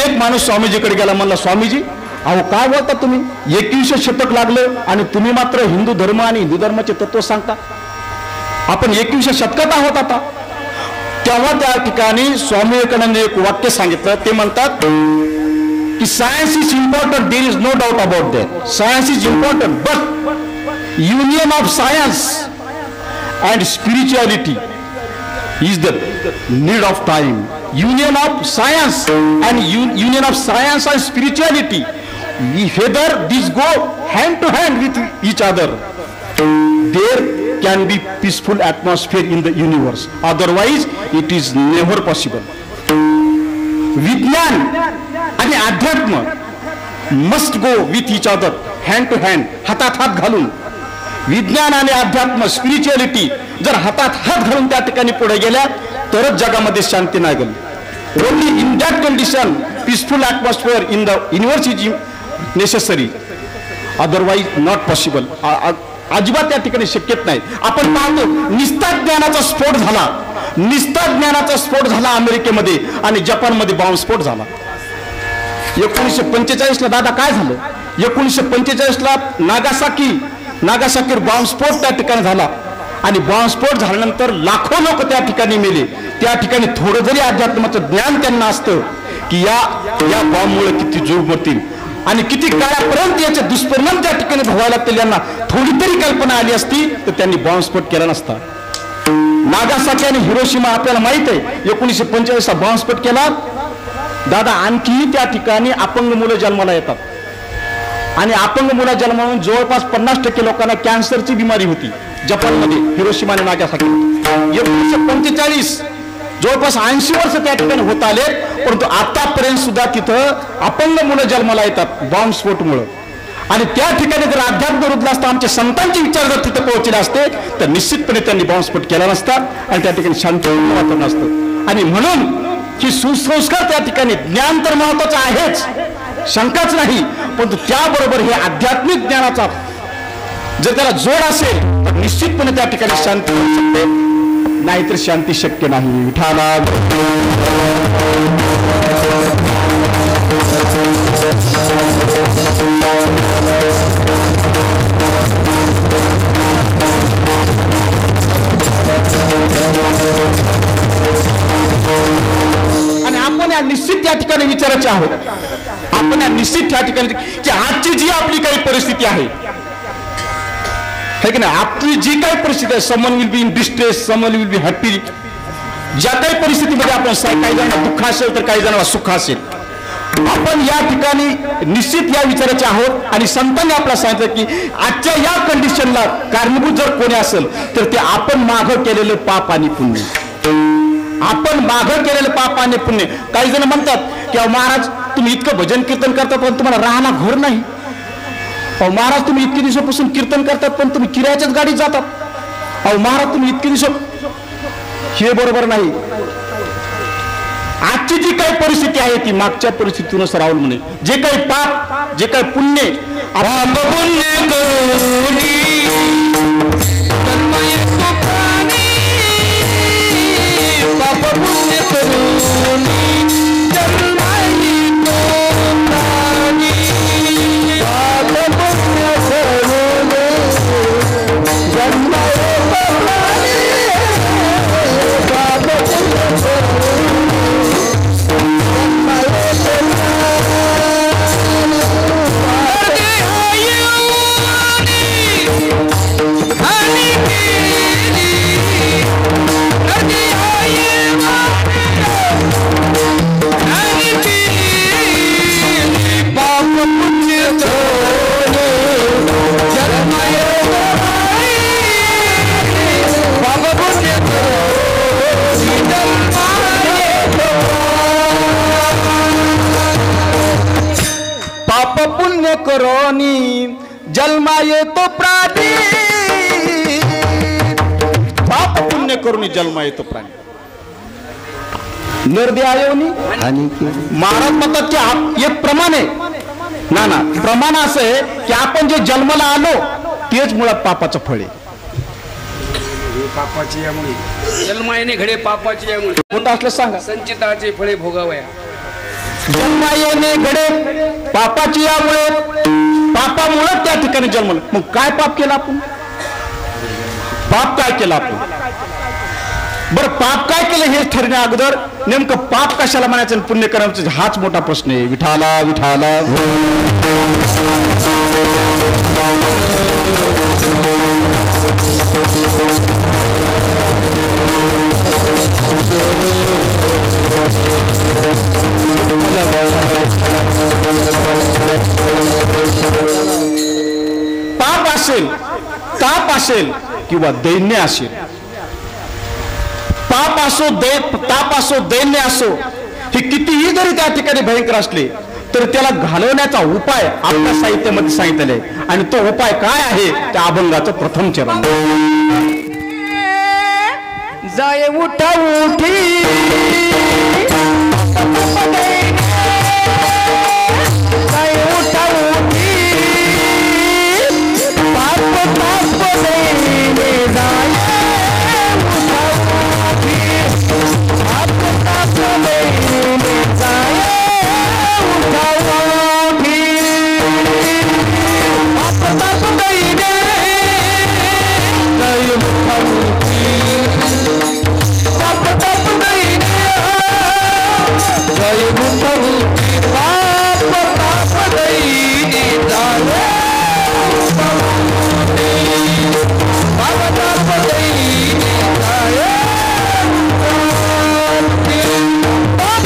S1: एक माणूस स्वामीजीकडे गेला. म्हणला स्वामीजी, अहो काय बोलता तुम्ही, 21 शतक लागलं आणि तुम्ही मात्र हिंदू धर्म आणि हिंदू धर्माचे तत्व सांगता. आपण 21 शतकात आहोत आता. तेव्हा त्या ठिकाणी स्वामी विवेकानंद एक वाक्य सांगितलं. ते म्हणतात की science is important, there is no doubt about that. Science is important, but union of science and spirituality is the need of time. Union of science and union of science and spirituality, whether these go hand to hand with each other, there can be peaceful atmosphere in the universe. Otherwise it is never possible. विज्ञान आणि अध्यात्म must go with each other, hand to hand, हातात हात घालून. विज्ञान आणि अध्यात्म, स्पिरिच्युअलिटी जर हातात हात घालून त्या ठिकाणी पुढे गेल्या तरच जगामध्ये शांती नाही गेली. Only in that condition peaceful atmosphere in the universe is necessary, otherwise not possible. अजिबात त्या ठिकाणी शक्यत नाही. आपण पाहतो निस्ता ज्ञानाचा स्फोट झाला, निस्ता ज्ञानाचा स्फोट झाला अमेरिकेमध्ये आणि जपानमध्ये बॉम्बस्फोट झाला. 1945 ला दादा काय झालं, 1945 ला नागासाकीवर बॉम्बस्फोट त्या ठिकाणी झाला आणि बॉम्बस्फोट झाल्यानंतर लाखो लोक त्या ठिकाणी मेले. त्या ठिकाणी थोडं जरी अध्यात्माचं ज्ञान त्यांना असतं की या बॉम्बमुळे किती जीव मरतील आणि किती काळापर्यंत याचे दुष्परिणाम त्या ठिकाणी भोगायला लागतील, यांना थोडी तरी कल्पना आली असती तर त्यांनी बॉम्बस्फोट केला नसता. नागासाकी आणि हिरोशिमा आपल्याला माहित आहे, 1945 ला बॉम्बस्फोट केला. दादा आणखीही त्या ठिकाणी अपंग मुलं जन्माला येतात आणि अपंग मुला जन्मावून जवळपास 50% लोकांना कॅन्सरची बिमारी होती जपानमध्ये, हिरोशिमा आणि नागासाकी. 1945 जवळपास 80 वर्ष त्या ठिकाणी होत आले, परंतु आतापर्यंत सुद्धा तिथं अपंग मुलं जन्माला येतात बॉम्बस्फोटमुळं. आणि त्या ठिकाणी जर अध्यात्म रुजला असता, आमचे संतांचे विचार जर तिथे पोहोचले असते तर निश्चितपणे त्यांनी बॉम्बस्फोट केला नसता आणि त्या ठिकाणी शांततेचं वातावरण असतं. आणि म्हणून की सुसंस्कार त्या ठिकाणी, ज्ञान तर महत्वाचं आहेच, शंकाच नाही, परंतु त्याबरोबर हे आध्यात्मिक ज्ञानाचा जर त्याला जोड असेल तर निश्चितपणे त्या ठिकाणी शांती होऊ शकते, नाहीतर शांती शक्य नाही. विठाला आणि आपण या निश्चित त्या ठिकाणी विचारायचे आहोत, आपण या निश्चित त्या ठिकाणी की आजची जी आपली काही परिस्थिती आहे की नाही, आपली जी काही परिस्थिती आहे, someone will be in distress, someone will be happy. ज्या काही परिस्थितीमध्ये आपण काही जणांना दुःख असेल तर काही जणांना सुख असेल, आपण या ठिकाणी निश्चित या विचाराचे आहोत. आणि संतांनी आपल्याला सांगितलं की आजच्या या कंडिशनला कारणीभूत जर कोणी असेल तर ते आपण मागं केलेलं पाप आणि पुण्य, आपण मागं केलेलं पाप आणि पुण्य. काही जण म्हणतात की महाराज तुम्ही इतकं भजन कीर्तन करतात पण तुम्हाला राहायला घर नाही. अहो महाराज तुम्ही इतके दिवसापासून कीर्तन करतात पण तुम्ही किरायाच्याच गाडीत जातात. अहो महाराज तुम्ही इतके दिवस, हे बरोबर नाही. आजची जी काही परिस्थिती आहे ती मागच्या परिस्थितीनुसार अवलंबून आहे. जे काही पाप, जे काही पुण्य, पाप पुण्य करोनी जन्मा येतो प्राणी, पाप पुण्य करून जन्मा येतो प्राणी. निर्दयायोनी महाराज म्हणतात की एक प्रमाण आहे ना प्रमाण असं आहे की आपण जे जन्माला आलो तेच मुळात पापाचं फळ आहे.
S2: पापाची यामुळे जन्मायने घडे पापाची यामुळे
S1: मोठं असलं सांगा.
S2: संचिताचे फळे भोगावया.
S1: जन्मायने घडे पापाची यामुळे, पापामुळे त्या ठिकाणी जन्मलं. मग काय पाप केलं आपण? पाप काय केलं आपण? बरं पाप काय केलं हे ठरण्या अगोदर नेमकं पाप कशाला म्हणायचं आणि पुण्य करायचं हाच मोठा प्रश्न आहे. विठाला विठाला पाप असेल, ताप असेल किंवा दैन्य असेल, पाप असो ताप असो दैन्य असो, हे कितीही जरी त्या ठिकाणी भयंकर असले तर त्याला घालवण्याचा उपाय आपल्या साहित्यामध्ये सांगितलेला आहे. आणि तो उपाय काय आहे? त्या अभंगाचं प्रथम चरण.
S2: जाय उठा उठी जाय उठा उठी पाप ताप दैने जाय उठा उठी पाप ताप दैने जाय उठा उठी पाप ताप दैने जाय उठा उठी पाप ताप दैने जाय उठा उठी पाप ताप दैने जाय उठा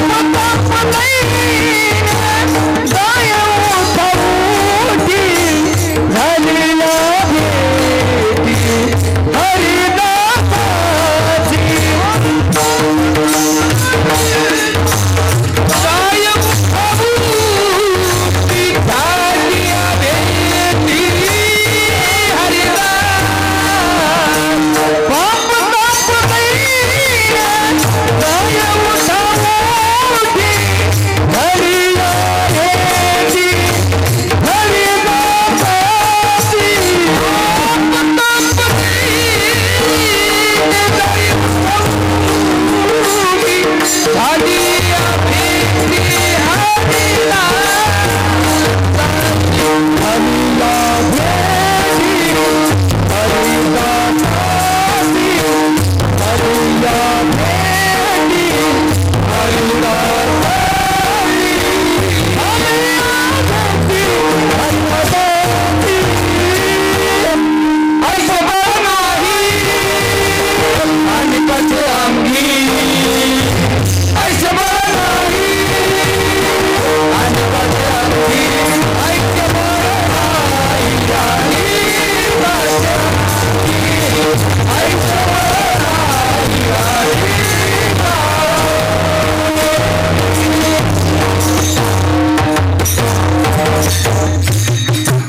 S2: उठी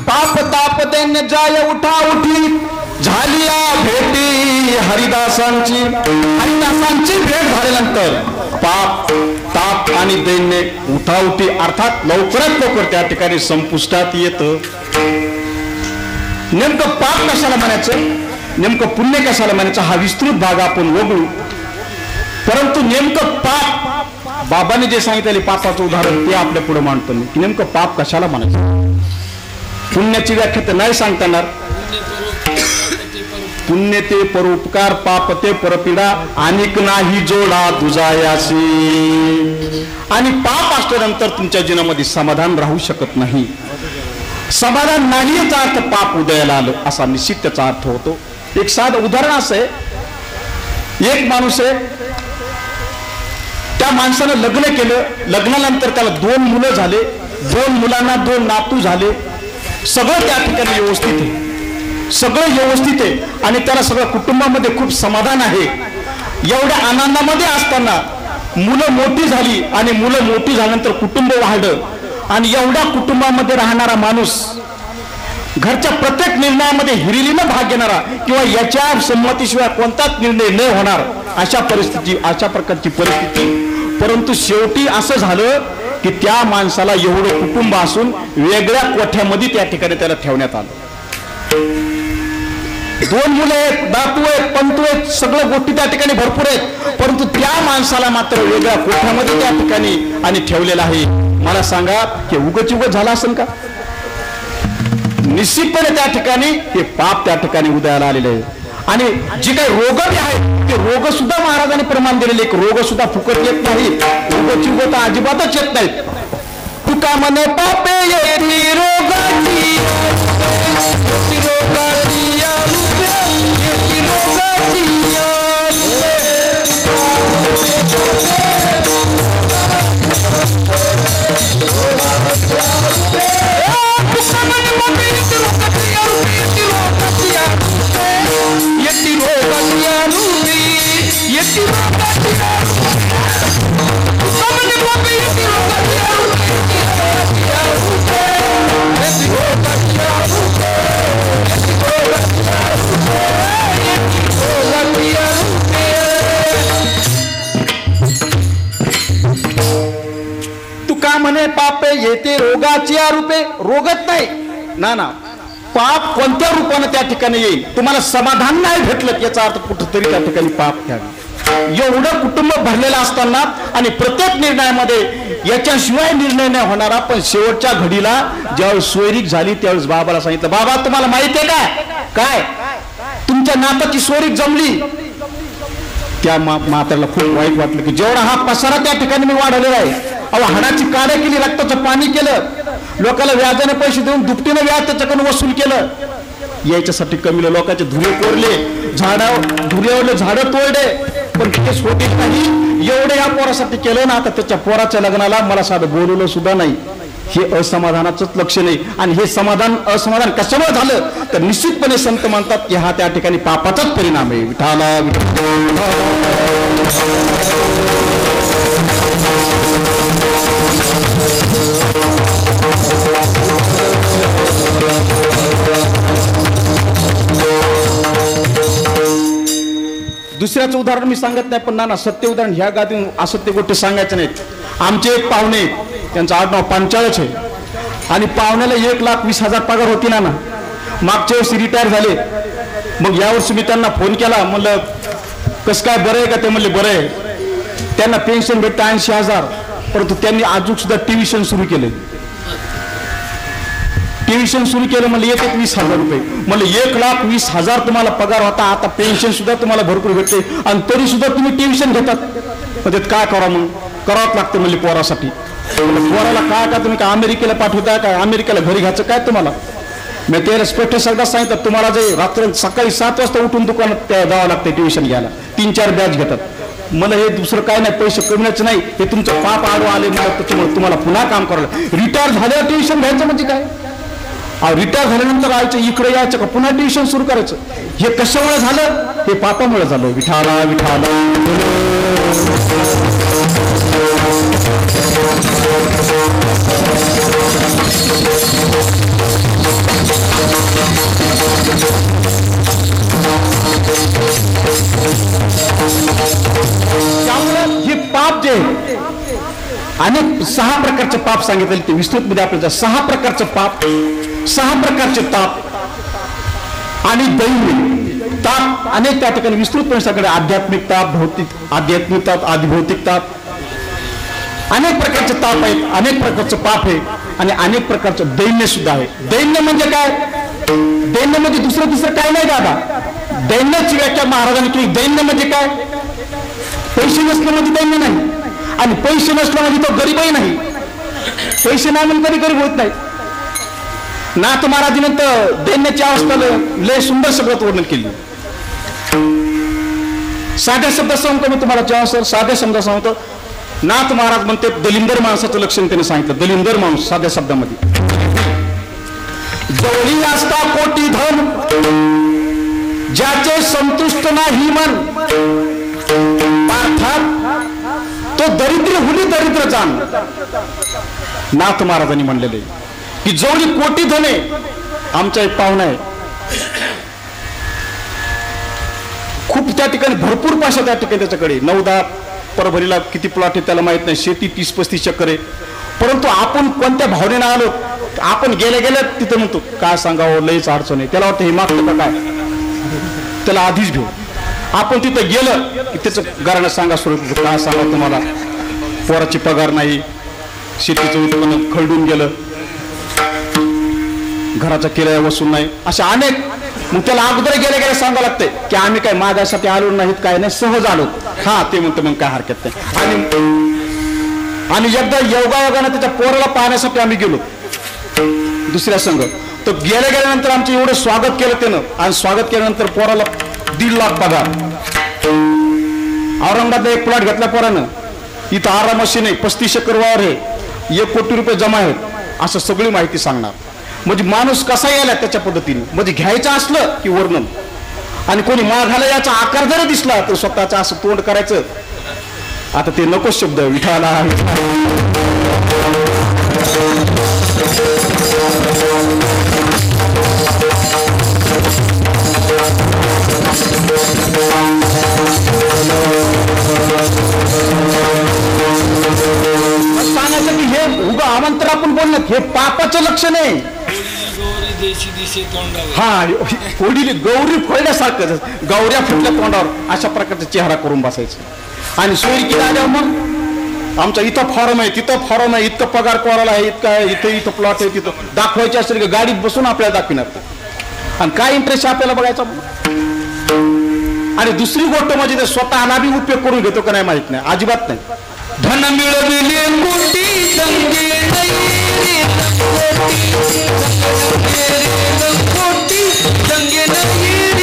S2: पाप ताप दैने जाय
S1: जाय उठा उठी झाली भेटी हरिदासांची. हरिदासांची भेट झाल्यानंतर पाप ताप आणि दैन्य उठाउठी अर्थात लवकरात लवकर त्या ठिकाणी संपुष्टात येतं. नेमकं पाप कशाला म्हणायचं, नेमकं पुण्य कशाला म्हणायचं हा विस्तृत भाग आपण वगळू. परंतु नेमकं पाप बाबांनी जे सांगितले पापाचं उदाहरण ते आपल्या पुढे मांडतो मी की नेमकं पाप कशाला म्हणायचं. पुण्याची व्याख्या तर नाही सांगता येणार. पुण्य ते परोपकार पाप ते परपीडा अनेक नाही जोडा दुजायासी. आणि पाप असल्यानंतर तुमच्या जीवनामध्ये समाधान राहू शकत नाही. समाधान नाही याचा अर्थ पाप उदयाला आलं असा निश्चित त्याचा अर्थ होतो. एक साधं उदाहरण असं आहे, एक माणूस आहे, त्या माणसानं लग्न केलं, लग्नानंतर त्याला 2 मुलं झाले, 2 मुलांना 2 नातू झाले. सगळं त्या ठिकाणी व्यवस्थित आहे, सगळं व्यवस्थित आहे आणि त्याला सगळं कुटुंबामध्ये खूप समाधान आहे. एवढ्या आनंदामध्ये असताना मुलं मोठी झाली आणि मुलं मोठी झाल्यानंतर कुटुंब वाढलं आणि एवढ्या कुटुंबामध्ये राहणारा माणूस, घरच्या प्रत्येक निर्णयामध्ये हिरिरीनं भाग घेणारा किंवा याच्या संमतीशिवाय कोणताच निर्णय न होणार अशा प्रकारची परिस्थिती. परंतु शेवटी असं झालं की त्या माणसाला एवढं कुटुंब असून वेगळ्या कोठ्यामध्ये त्या ठिकाणी त्याला ठेवण्यात आलं. 2 मुलं आहेत, दातू आहेत, पंतू आहेत, सगळ्या गोष्टी त्या ठिकाणी भरपूर आहेत, परंतु त्या माणसाला मात्र वेगळ्या कोठ्यामध्ये त्या ठिकाणी आणि ठेवलेलं आहे. मला सांगा की उगच झाला असेल का? निश्चितपणे त्या ठिकाणी हे पाप त्या ठिकाणी उदयाला आलेले आहे. आणि जे काही रोग आहेत ते रोग सुद्धा महाराजांनी प्रमाण दिलेले, रोग सुद्धा फुकट येत नाही, उगची उगत अजिबातच येत नाहीत. तुका म्हणे पापे येती रोगाची, तुका म्हणे पापे येते रोगाची रूपे. रोगत नाही ना, पाप कोणत्या रूपाने त्या ठिकाणी येईल, तुम्हाला समाधान नाही भेटलं याचा अर्थ कुठंतरी त्या ठिकाणी पाप घ्यावे. एवढं कुटुंब भरलेलं असताना आणि प्रत्येक निर्णयामध्ये याच्याशिवाय निर्णय नाही होणारा, पण शेवटच्या घडीला ज्यावेळेस सोयरीक झाली त्यावेळेस बाबाला सांगितलं, बाबा तुम्हाला माहिती आहे काय तुमच्या नाताची सोयरीक जमली. त्या म्हाताऱ्याला खूप वाईट वाटलं की जेवढा हा पसारा त्या ठिकाणी मी वाढवलेला आहे, अहो हाडाची काड्या केली, रक्ताचं पाणी केलं, लोकांना व्याजाने पैसे देऊन दुपटीनं व्याज त्याच्याकडून वसूल केलं, याच्यासाठी कमीला लोकांचे धुरे कोरले, धुऱ्यावरले झाडं तोडले, पण ते सोडीत नाही. एवढे या पोरासाठी केलं ना, आता त्याच्या पोराच्या लग्नाला मला साधं बोलवलं सुद्धा नाही. हे असमाधानाचंच लक्षण आहे. आणि हे असमाधान कशामुळे झालं तर निश्चितपणे संत म्हणतात की हा त्या ठिकाणी पापाचाच परिणाम आहे. विठाला दुसऱ्याचं उदाहरण मी सांगत नाही, पण ना सत्य उदाहरण ह्या गादीतून असत्य गोष्टी सांगायच्या नाहीत. आमचे एक पाहुणे, त्यांचं आडनाव पांचाळच आहे, आणि पाहुण्याला 1,20,000 पगार होती ना. मागच्या वर्षी रिटायर झाले. मग यावर्षी मी त्यांना फोन केला, म्हणलं कसं काय बरं आहे का? ते म्हणले बरं आहे. त्यांना पेन्शन भेटतं 80,000, परंतु त्यांनी अजून सुद्धा ट्युशन सुरू केले. ट्युशन सुरू केलं, म्हणलं 1,20,000 रुपये. म्हणलं 1,20,000 तुम्हाला पगार होता, आता पेन्शन सुद्धा तुम्हाला भरपूर भेटते आणि तरी सुद्धा तुम्ही ट्युशन घेतात. म्हणजे काय करा, मग करावंच लागतं म्हणले पोरासाठी. पोराला काय तुम्ही काय अमेरिकेला पाठवताय काय? अमेरिकेला घरी घ्यायचं काय तुम्हाला? मी त्याला स्पष्ट सगळं सांगितलं, तुम्हाला जे रात्र सकाळी 7 वाजता उठून दुकानात जावं लागतं ट्युशन घ्यायला, 3-4 बॅच घेतात. मला हे दुसरं काय नाही, पैसे कमण्याचं नाही, हे तुमचं पाप आडवं आले, मला त्याच्यामुळे तुम्हाला पुन्हा काम करावं. रिटायर झाल्यावर ट्युशन घ्यायचं म्हणजे काय? रिटायर झाल्यानंतर आयचं इकडे यायचं का पुन्हा ट्युशन सुरू करायचं? हे कशामुळे झालं? हे पापामुळे झालं. विठाला विठाला त्यामुळे हे पाप जे अनेक 6 प्रकारचे पाप सांगितले ते विस्तृत मध्ये आपल्याला 6 प्रकारचे पाप, 6 प्रकारचे ताप आणि दैन्य ताप अनेक त्या ठिकाणी विस्तृतपणे सगळे आध्यात्मिक ताप, आध्यात्मिक ताप, आधिभौतिक ताप, अनेक प्रकारचे ताप आहेत, अनेक प्रकारचे पाप आहे आणि अनेक प्रकारचं दैन्य सुद्धा आहे. दैन्य म्हणजे काय? दैन्य म्हणजे दुसरं काय नाही दादा. दैन्याची व्याख्या महाराजांनी केली. दैन्य म्हणजे काय? पैसे नसलं म्हणजे दैन्य नाही, आणि पैसे नसलं म्हणजे तो गरीबही नाही. पैसे नाही म्हणजे कधी गरीब होत नाही. नाथ महाराजांनंतर दैन्याची अवस्था लय सुंदर शब्दात वर्णन केली. साध्या शब्दात सांगतो मी तुम्हाला, जेव्हा सर साध्या शब्दात सांगतो, नाथ महाराज म्हणते दलिंदर माणसाचं लक्षण त्याने सांगितलं. दलिंदर माणूस साध्या शब्दामध्ये, जवळी असता कोटी धन, ज्याचे संतुष्ट नाही मन, अर्थात तो दरिद्र हुली दरिद्र जा, दान नाथ महाराजांनी म्हणलेले की जवळी कोटी धने. आमचा एक पाहुणा आहे, खूप त्या ठिकाणी भरपूर पैसा त्या ठिकाणी त्याच्याकडे 9-10 परभणीला किती प्लॉट आहे त्याला माहित नाही, शेती 30-35 चक्कर आहे. परंतु आपण कोणत्या भावनेनं आलो, आपण गेल्या तिथं म्हणतो काय सांगावं लईच अडचण आहे. त्याला वाटतं हे मागतं का काय, त्याला आधीच घेऊ. आपण तिथं गेलं की त्याचं घरानं सांगा सुरू काय सांगा तुम्हाला, पोराची पगार नाही, शेतीचं उत्पन्न खरडून गेलं, घराचा किराया वसूल नाही, अशा अनेक. मग त्याला अगोदर गेल्या सांगावं लागतंय की आम्ही काय मागायसाठी आलो नाहीत, काय नाही, सहज आलो. हा ते म्हणतो मग काय हरकत नाही. आणि एकदा योगायोगानं त्याच्या पोराला पाहण्यासाठी आम्ही गेलो दुसऱ्या संघ. तर गेल्यानंतर आमचं एवढं स्वागत केलं त्यानं, आणि स्वागत केल्यानंतर पोराला 1.5 लाख पगार. औरंगाबादला एक प्लॉट घेतला पोरानं, इथं आरामशी नाही, 35 एकर वावर आहे, 1 कोटी रुपये जमा आहेत, असं सगळी माहिती सांगणार. म्हणजे माणूस कसा यायला त्याच्या पद्धतीने, म्हणजे घ्यायचं असलं की वर्णन, आणि कोणी माघाला याचा आकार जरी दिसला तर स्वतःचं असं तोंड करायचं. आता ते नको शब्द विठाला. सांगायचं की हे उगा आमंत्रण आपण बोलणं हे पापाचं लक्षण आहे. हा गौरी फोडल्यासारखं, गौऱ्या फुटल्या तोंडावर अशा प्रकारचा चेहरा करून बसायचं. आणि सोयी केला आल्यावर मग आमचा इथं फॉर्म आहे, तिथं फॉर्म आहे, इतकं पगार कोराला आहे, इतकं आहे, इथं प्लॉट आहे, तिथं दाखवायचे असेल की गाडीत बसून आपल्याला दाखविणार. आणि काय इंटरेस्ट आहे आपल्याला बघायचा. आणि दुसरी गोष्ट म्हणजे ते स्वतः अनाभी उपयोग करून घेतो का नाही माहित नाही, अजिबात नाही.
S2: धन मिळविले कोटी संगे कोटी संगे कोटी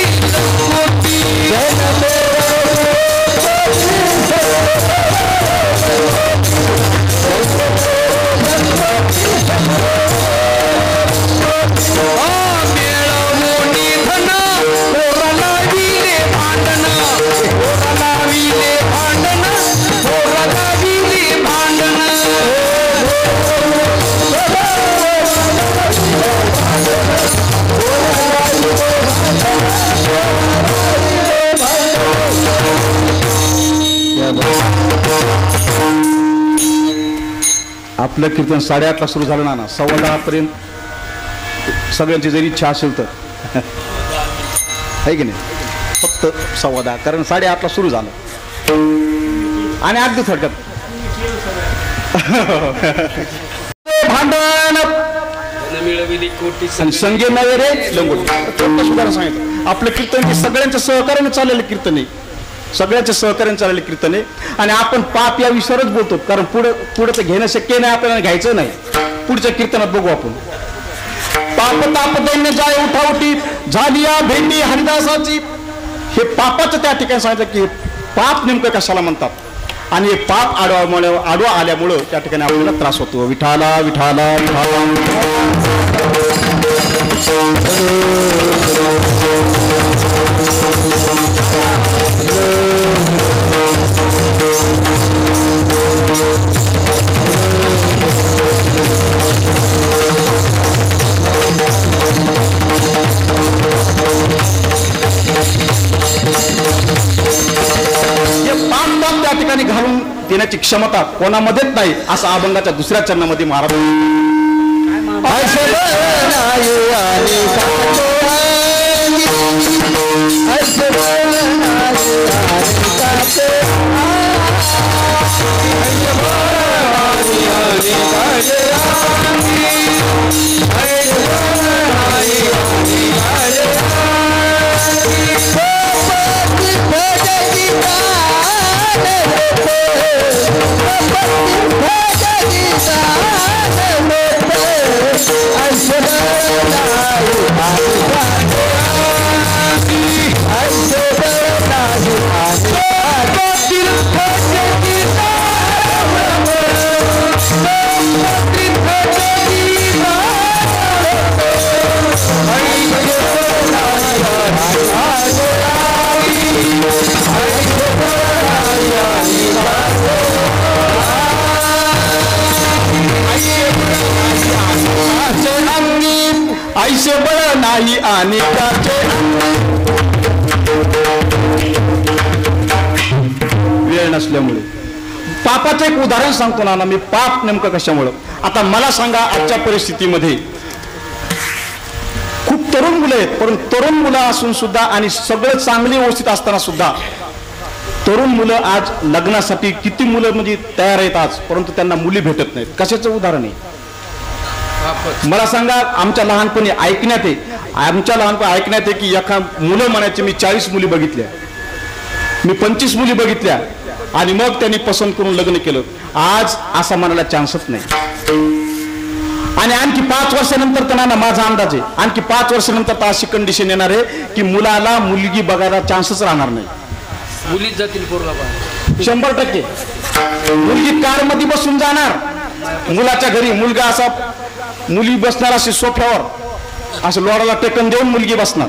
S1: आपलं कीर्तन 8:30ला सुरू झालं ना, 10:15 पर्यंत सगळ्यांची जरी इच्छा असेल तर आहे की नाही, फक्त 10:15, कारण 8:30ला सुरू झालं. आणि अगदी थोडक्यात भांडण आणि संगे नवे रे लंगोटी सुधारण सांगितलं. आपलं कीर्तन हे सगळ्यांच्या सहकार्याने चाललेलं कीर्तन आहे, सगळ्यांच्या सहकार्याने चाललेलं कीर्तन आहे. आणि आपण पाप या विषयावरच बोलतो, कारण पुढे ते घेणं शक्य नाही, आपल्याला घ्यायचं नाही. पुढच्या कीर्तनात बघू आपण. पाप ताप दैन्य जाय उठावटी झाली या भेंडी हरिदासाची. हे पापाचं त्या ठिकाणी सांगितलं की पाप नेमकं कशाला म्हणतात, आणि हे पाप आडवा आल्यामुळं त्या ठिकाणी आपल्याला त्रास होतो. विठाला विठाला विठाला. त्या ठिकाणी घालून देण्याची क्षमता कोणामध्येच नाही, असं अभंगाच्या 2ऱ्या चरणामध्ये महाराज
S2: I
S1: ऐसे बळ नाही आणि त्याचे वेळ नसल्यामुळे. पापाचं एक उदाहरण सांगतो ना मी. पाप नेमकं कशामुळं. आता मला सांगा, आजच्या परिस्थितीमध्ये खूप तरुण मुलं आहेत, परंतु तरुण मुलं असून सुद्धा आणि सगळं चांगली व्यवस्थित असताना सुद्धा तरुण मुलं आज लग्नासाठी किती मुलं म्हणजे तयार आहेत आज, परंतु त्यांना मुली भेटत नाहीत. कशाचं उदाहरण आहे मला सांगा. आमच्या लहानपणी ऐकण्यात आहे की एका मुलं म्हणायचे मी 40 मुली बघितल्या, मी 25 मुली बघितल्या आणि मग त्यांनी पसंत करून लग्न केलं. आज असा म्हणायला चान्सच नाही. आणि आणखी 5 वर्षानंतर त्यांना माझा अंदाज आहे, आणखी 5 वर्षानंतर तर अशी कंडिशन येणार आहे की मुलाला मुलगी बघायला चान्सच राहणार नाही.
S2: मुलीच जातील पोरला
S1: 100%. मुलगी कार मध्ये बसून जाणार मुलाच्या घरी. मुलगा असा मुली बसणार अशी सोफ्यावर असं लोडाला टेकन देऊन मुलगी बसणार,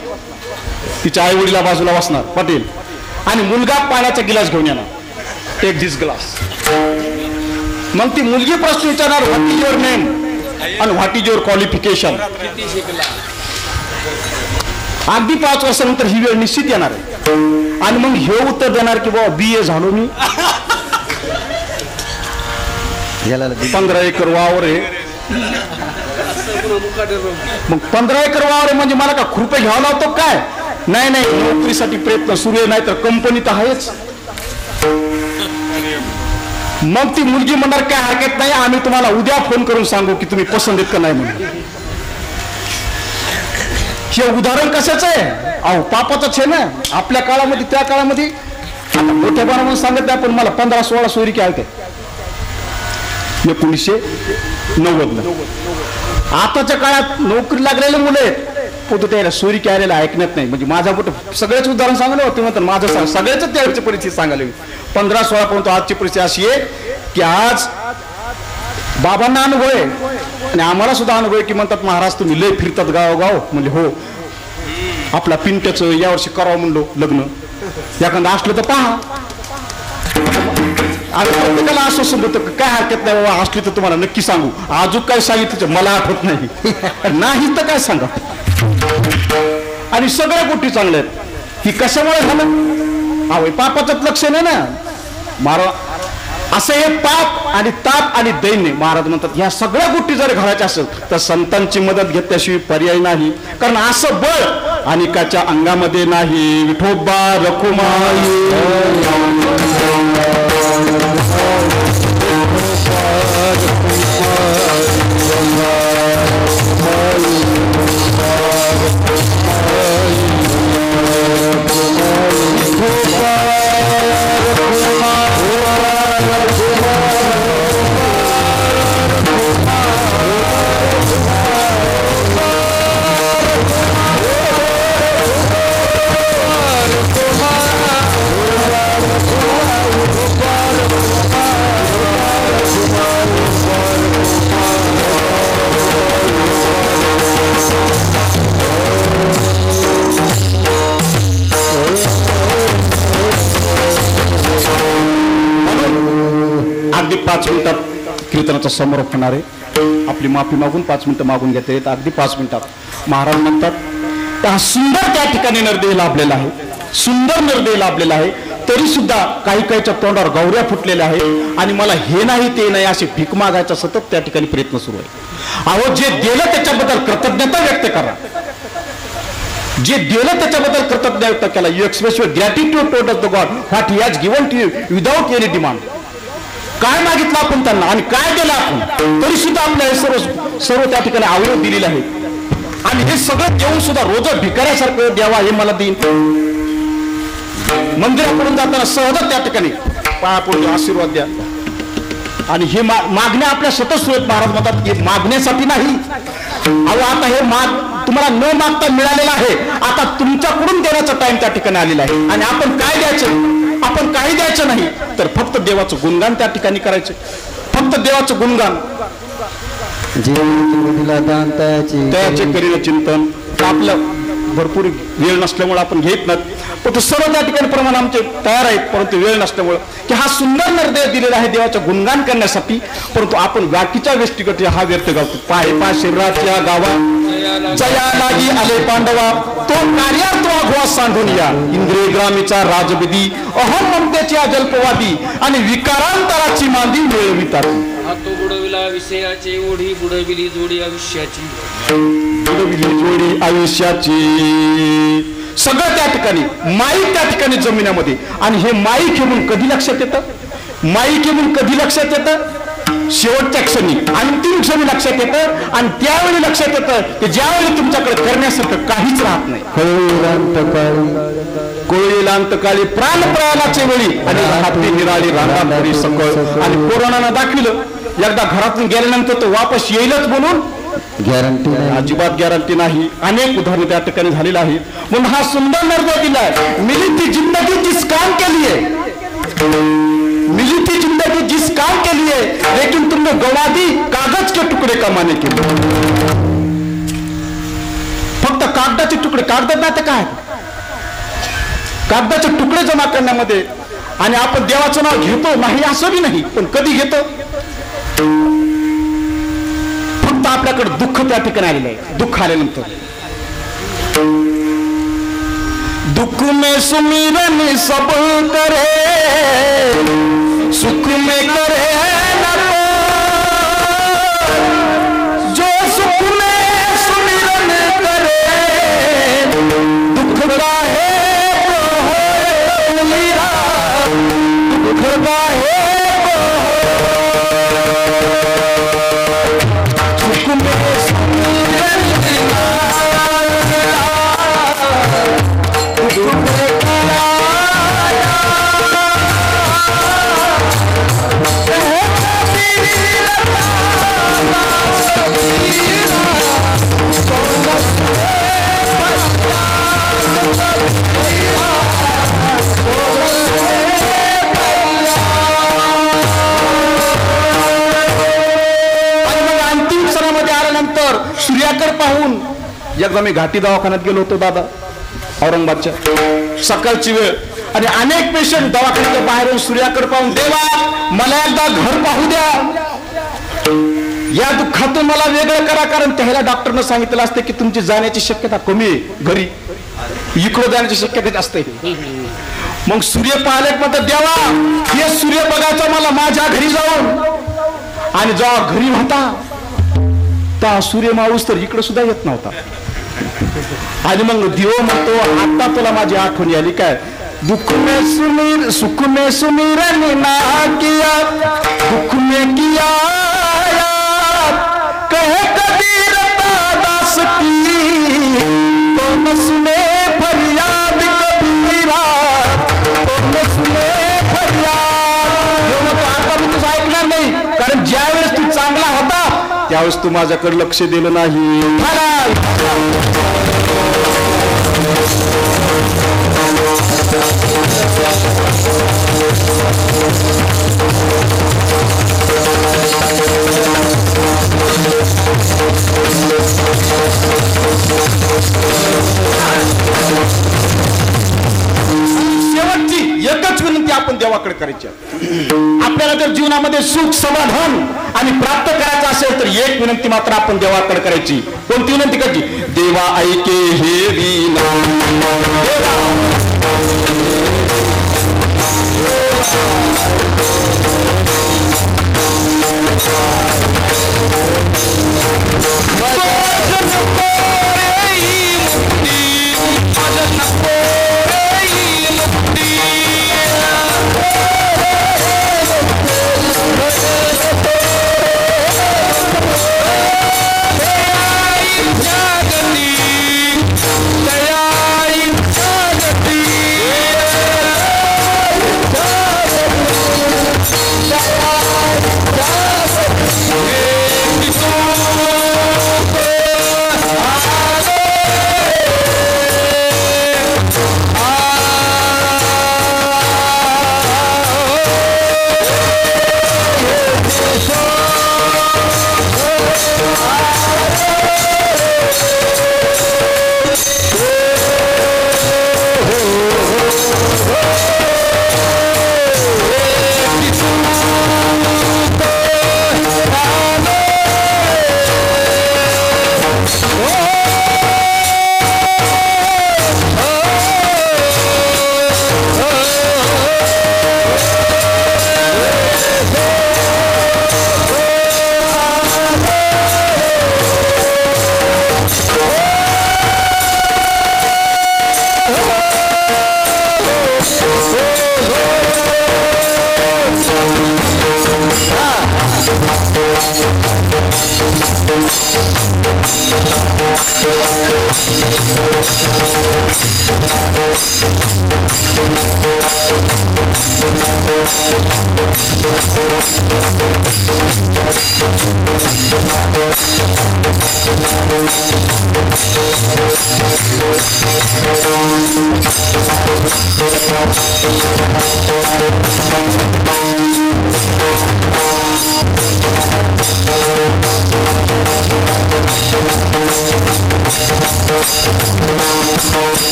S1: तिच्या आई वडीला बाजूला बसणार पटेल, आणि मुलगा पाण्याचा गिलास घेऊन येणार, टेक दिस ग्लास. मग ती मुलगी प्रश्न विचारणार व्हॉट इज युअर नेम आणि व्हॉट इज युअर क्वालिफिकेशन. अगदी 5 वर्षानंतर ही वेळ निश्चित येणार आहे. आणि मग हे उत्तर देणार की बाबा BA झालो मी, 15 एकर वावर आहे. मग 15 एकर वावर आहे म्हणजे मला का खुरपे घ्यावं लागतो काय. नाही नोकरीसाठी प्रयत्न सुरू आहे, नाही तर कंपनी तर आहेच. मग ती मुलगी म्हणणार काय हरकत नाही, आम्ही तुम्हाला उद्या फोन करून सांगू की तुम्ही पसंत आहेत का नाही म्हणून. हे उदाहरण कशाचं आहे. अहो पापाचंच आहे ना. आपल्या काळामध्ये त्या काळामध्ये आता मोठ्या म्हणून सांगत नाही, पण मला 15-16 सोयरी काय होते 1990. आताच्या काळात नोकरी लागलेले मुलं आहेत, पण त्याला सोयरी काय आलेला ऐकण्यात नाही. म्हणजे माझा कुठं सगळ्याच उदाहरण सांगलं होतं म्हणतात माझं सगळ्याच त्यावेळची परिस्थिती सांगायला 15-16 पर्यंत आजची परिस्थिती अशी आहे की आज बाबांना अनुभव आहे आणि आम्हाला सुद्धा अनुभव आहे की म्हणतात महाराज तुम्ही लय फिरतात गावोगाव. म्हणजे हो, आपला पिंट्याचं यावर्षी करावं म्हणलो लग्न, एखादं असलं तर पहा. आणि प्रत्येकाला आश्वासन होतं काय हरकत नाही बाबा, असली तर तुम्हाला नक्की सांगू. अजून काय सांगितलं मला आठवत नाही तर काय सांगा. आणि सगळ्या गोष्टी चांगल्या आहेत. ही कशामुळे झालं. अहो पापाचं लक्ष नाही ना. महाराज असं हे पाप आणि ताप आणि दैन्य महाराज म्हणतात ह्या सगळ्या गोष्टी जर घालायच्या असेल तर संतांची मदत घेतल्याशिवाय पर्याय नाही. कारण असं बळ अनेकाच्या अंगामध्ये नाही. विठोबा रखुमाई अगदी 5 मिनिटात कीर्तनाचा समारोप होणार आहे. आपली माफी मागून 5 मिनिटं मागून घेता येत. अगदी 5 मिनिटात महाराज म्हणतात त्या सुंदर त्या ठिकाणी निर्दय लाभलेला आहे, सुंदर निर्दय लाभलेला आहे. तरी सुद्धा काही काहीच्या तोंडावर गौऱ्या फुटलेल्या आहे आणि मला हे नाही ते नाही असे भीक मागायचा सतत त्या ठिकाणी प्रयत्न सुरू आहे. अहो जे दिलं त्याच्याबद्दल कृतज्ञता व्यक्त करा. जे दिलं त्याच्याबद्दल कृतज्ञता व्यक्त केला. You express your gratitude towards the god what he has given to you without any demand. काय मागितलं आपण त्यांना आणि काय दिलं आपण, तरी सुद्धा आपल्या सर्व त्या ठिकाणी अवयव दिलेले आहेत. आणि हे सगळं देऊन सुद्धा रोज भिकाऱ्यासारखं द्यावा हे मला देईन. मंदिराकडून जाताना सहज त्या ठिकाणी पाया पडतो आशीर्वाद द्या. आणि हे मागण्या आपल्या सतत सुरू आहेत. महाराज म्हणतात की मागण्यासाठी नाही. अहो आता हे तुम्हाला न मागता मिळालेलं आहे. आता तुमच्याकडून देण्याचा टाइम त्या ठिकाणी आलेला आहे. आणि आपण काय द्यायचं, आपण काही द्यायचं नाही तर फक्त देवाचं गुणगान त्या ठिकाणी करायचं. फक्त देवाचं गुणगान. त्याचे करील चिंतन. आपलं भरपूर वेळ नसल्यामुळे आपण घेत नाही. परंतु सर्व त्या ठिकाणी प्रमाण आमचे तयार आहेत, परंतु वेळ नसल्यामुळे की हा सुंदर निर्दय दिलेला आहे देवाचं गुणगान करण्यासाठी, परंतु आपण बाकीच्या गोष्टीकडे हा व्यर्थ गावतो. पाहे शरीराच्या गावा जया लागी आले पांडवा, तो कार्यार्थ वाघवा सांडून या, इंद्रिय ग्रामीचा राजविधी अहम ममतेची अजल्पवादी आणि विकारांतराची मांदी मिळवितात.
S2: हातो बुडविला विषयाची ओढी, बुडविली जोडी आयुष्याची,
S1: बुडविली जोडी आयुष्याची. सगळं त्या ठिकाणी माईक त्या ठिकाणी जमिनीमध्ये. आणि हे माईक हे म्हणून कधी लक्षात येतं, माईक हे म्हणून कधी लक्षात येतं, शेवटच्या क्षणी, अंतिम क्षणी लक्षात येतं. आणि त्यावेळी लक्षात येतं की ज्यावेळी तुमच्याकडे करण्यासारखं काहीच राहत नाही. कोळीला अंतकाळी प्राण प्रयाणाच्या वेळी आणि हाती निराळी रांगापुरी सकळ. आणि कोरोनानं दाखविलं एकदा घरातून गेल्यानंतर तो वापस येईलच म्हणून गॅरंटी अजिबात गॅरंटी नाही. अनेक उदाहरणं त्या ठिकाणी झालेली आहेत. म्हणून हा सुंदर निर्णय दिलाय, मिली थी जिंदगी जिस काम के लिए, मिली थी जिंदगी जिस काम के लिए, लेकिन तुमने गवा दी कागज के टुकड़े कमाने के लिए. फक्त कागदाचे तुकडे, कागदात नाही काय, कागदाचे तुकडे जमा करण्यामध्ये. आणि आपण देवाचं नाव घेतो नाही असं बी नाही, पण कधी घेतो, फक्त आपल्याकडे दुःख त्या ठिकाणी आलेलं आहे. दुःख आल्यानंतर दुःख में सुमिरन सब करे, सुख में करे न जो सुख में सुमिरन करे, दुख का है वो मेरा, दुख का है सूर्याकडे पाहून. एकदा मी घाटी दवाखान्यात गेलो होतो दादा, औरंगाबादच्या, सकाळची वेळ. आणि अनेक पेशंट दवाखान्याच्या बाहेरून सूर्याकडे पाहून, देवा मला एकदा घर पाहू द्या, या दुःखातून मला वेगळं करा. कारण त्याला डॉक्टरनं सांगितलं असते की तुमची जाण्याची शक्यता कमी आहे, घरी इकडं जाण्याची शक्यता जास्त आहे. मग सूर्य पाहिले म्हणतात, देवा हे सूर्य बघायचं मला माझ्या घरी जाऊन. आणि जेव्हा घरी होता त्या सूर्य माऊस तर इकडे सुद्धा येत नव्हता. आणि मग देव म्हणतो, आता तुला माझी आठवण आली काय, दुःख में सुमीर सुख में सुमिरन ना किया, दुःख में किया कहे कबीर दास की, तो न सुने फरियाद कबीरा, तो न सुने फरियाद. आता मी तुझं ऐकणार नाही, कारण ज्यावेळेस तू चांगला होता त्यावेळेस तू माझ्याकडे लक्ष दिलं नाही. शेवटची एकच विनंती आपण देवाकडे करायची. आपल्याला जर जीवनामध्ये सुख समाधान आणि प्राप्त करायचं असेल तर एक विनंती मात्र आपण देवाकडे करायची. कोणती विनंती करायची, देवा ऐके हे विना,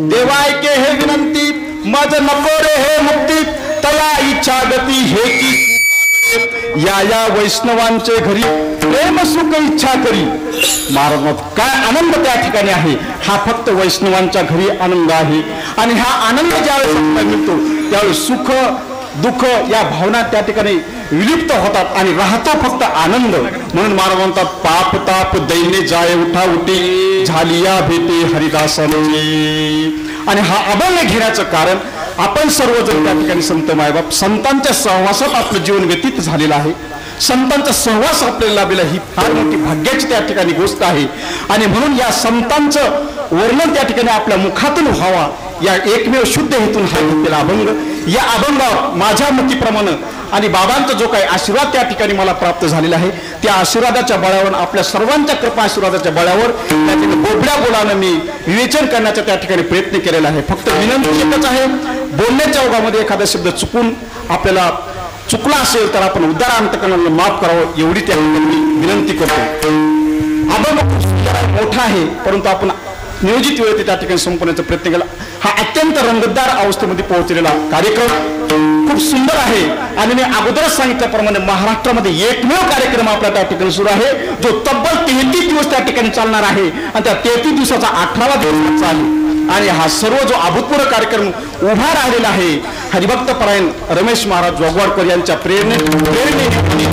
S1: देवाय के हे विनंती मज नको रे हे मुक्ती तया इच्छा गती हे की या वैष्णवांचे घरी प्रेम सुख इच्छा करी. महाराज काय आनंद त्या ठिकाणी आहे. हा फक्त वैष्णवांच्या घरी आनंद आहे आणि हा आनंद ज्यावेळेस मिळतो त्यावेळेस सुख दुःख या भावना त्या ठिकाणी विलिप्त होतात आणि राहतो फक्त आनंद. म्हणून महाराज म्हणतात पाप ताप दैन्य जाय उठा उठी झालिया भेटे हरिदासांची. आणि हा अभंग घेण्याचं कारण आपण सर्वजण त्या ठिकाणी संत मायबाप संतांच्या सहवासात आपलं जीवन व्यतीत झालेलं आहे. संतांचा सहवास आपल्याला लाभलेला ही फार मोठी भाग्याची त्या ठिकाणी गोष्ट आहे. आणि म्हणून या संतांचं वर्णन त्या ठिकाणी आपल्या मुखातून व्हावा या एकमेव शुद्ध हेतून हा घेतलेला अभंग. या अभंगावर माझ्या मतीप्रमाणे आणि बाबांचा जो काही आशीर्वाद त्या ठिकाणी मला प्राप्त झालेला आहे त्या आशीर्वादाच्या बळावर आपल्या सर्वांच्या कृपा आशीर्वादाच्या बळावर त्या ठिकाणी बोबड्या बोलानं मी विवेचन करण्याचा त्या ठिकाणी प्रयत्न केलेला आहे. फक्त विनंती एकच आहे, बोलण्याच्या ओघामध्ये एखादा शब्द चुकून आपल्याला चुकला असेल तर आपण उदार अंतकरणाला माफ करावं एवढी त्या ठिकाणी विनंती करतो. अभंग मोठा आहे परंतु आपण नियोजित वेळेत त्या ठिकाणी संपवण्याचा प्रयत्न केला. हा अत्यंत रंगतदार अवस्थेमध्ये पोहोचलेला कार्यक्रम खूप सुंदर आहे. आणि मी अगोदरच सांगितल्याप्रमाणे महाराष्ट्रामध्ये एकमेव कार्यक्रम आपला त्या ठिकाणी सुरू आहे जो तब्बल 33 दिवस त्या ठिकाणी चालणार आहे आणि त्या 33 दिवसाचा 18वा दिवस चालेल. आणि हा सर्व जो अभूतपूर्व कार्यक्रम उभा राहिलेला आहे हरिभक्त परायण रमेश महाराज जोगवाडकर यांच्या प्रेरणे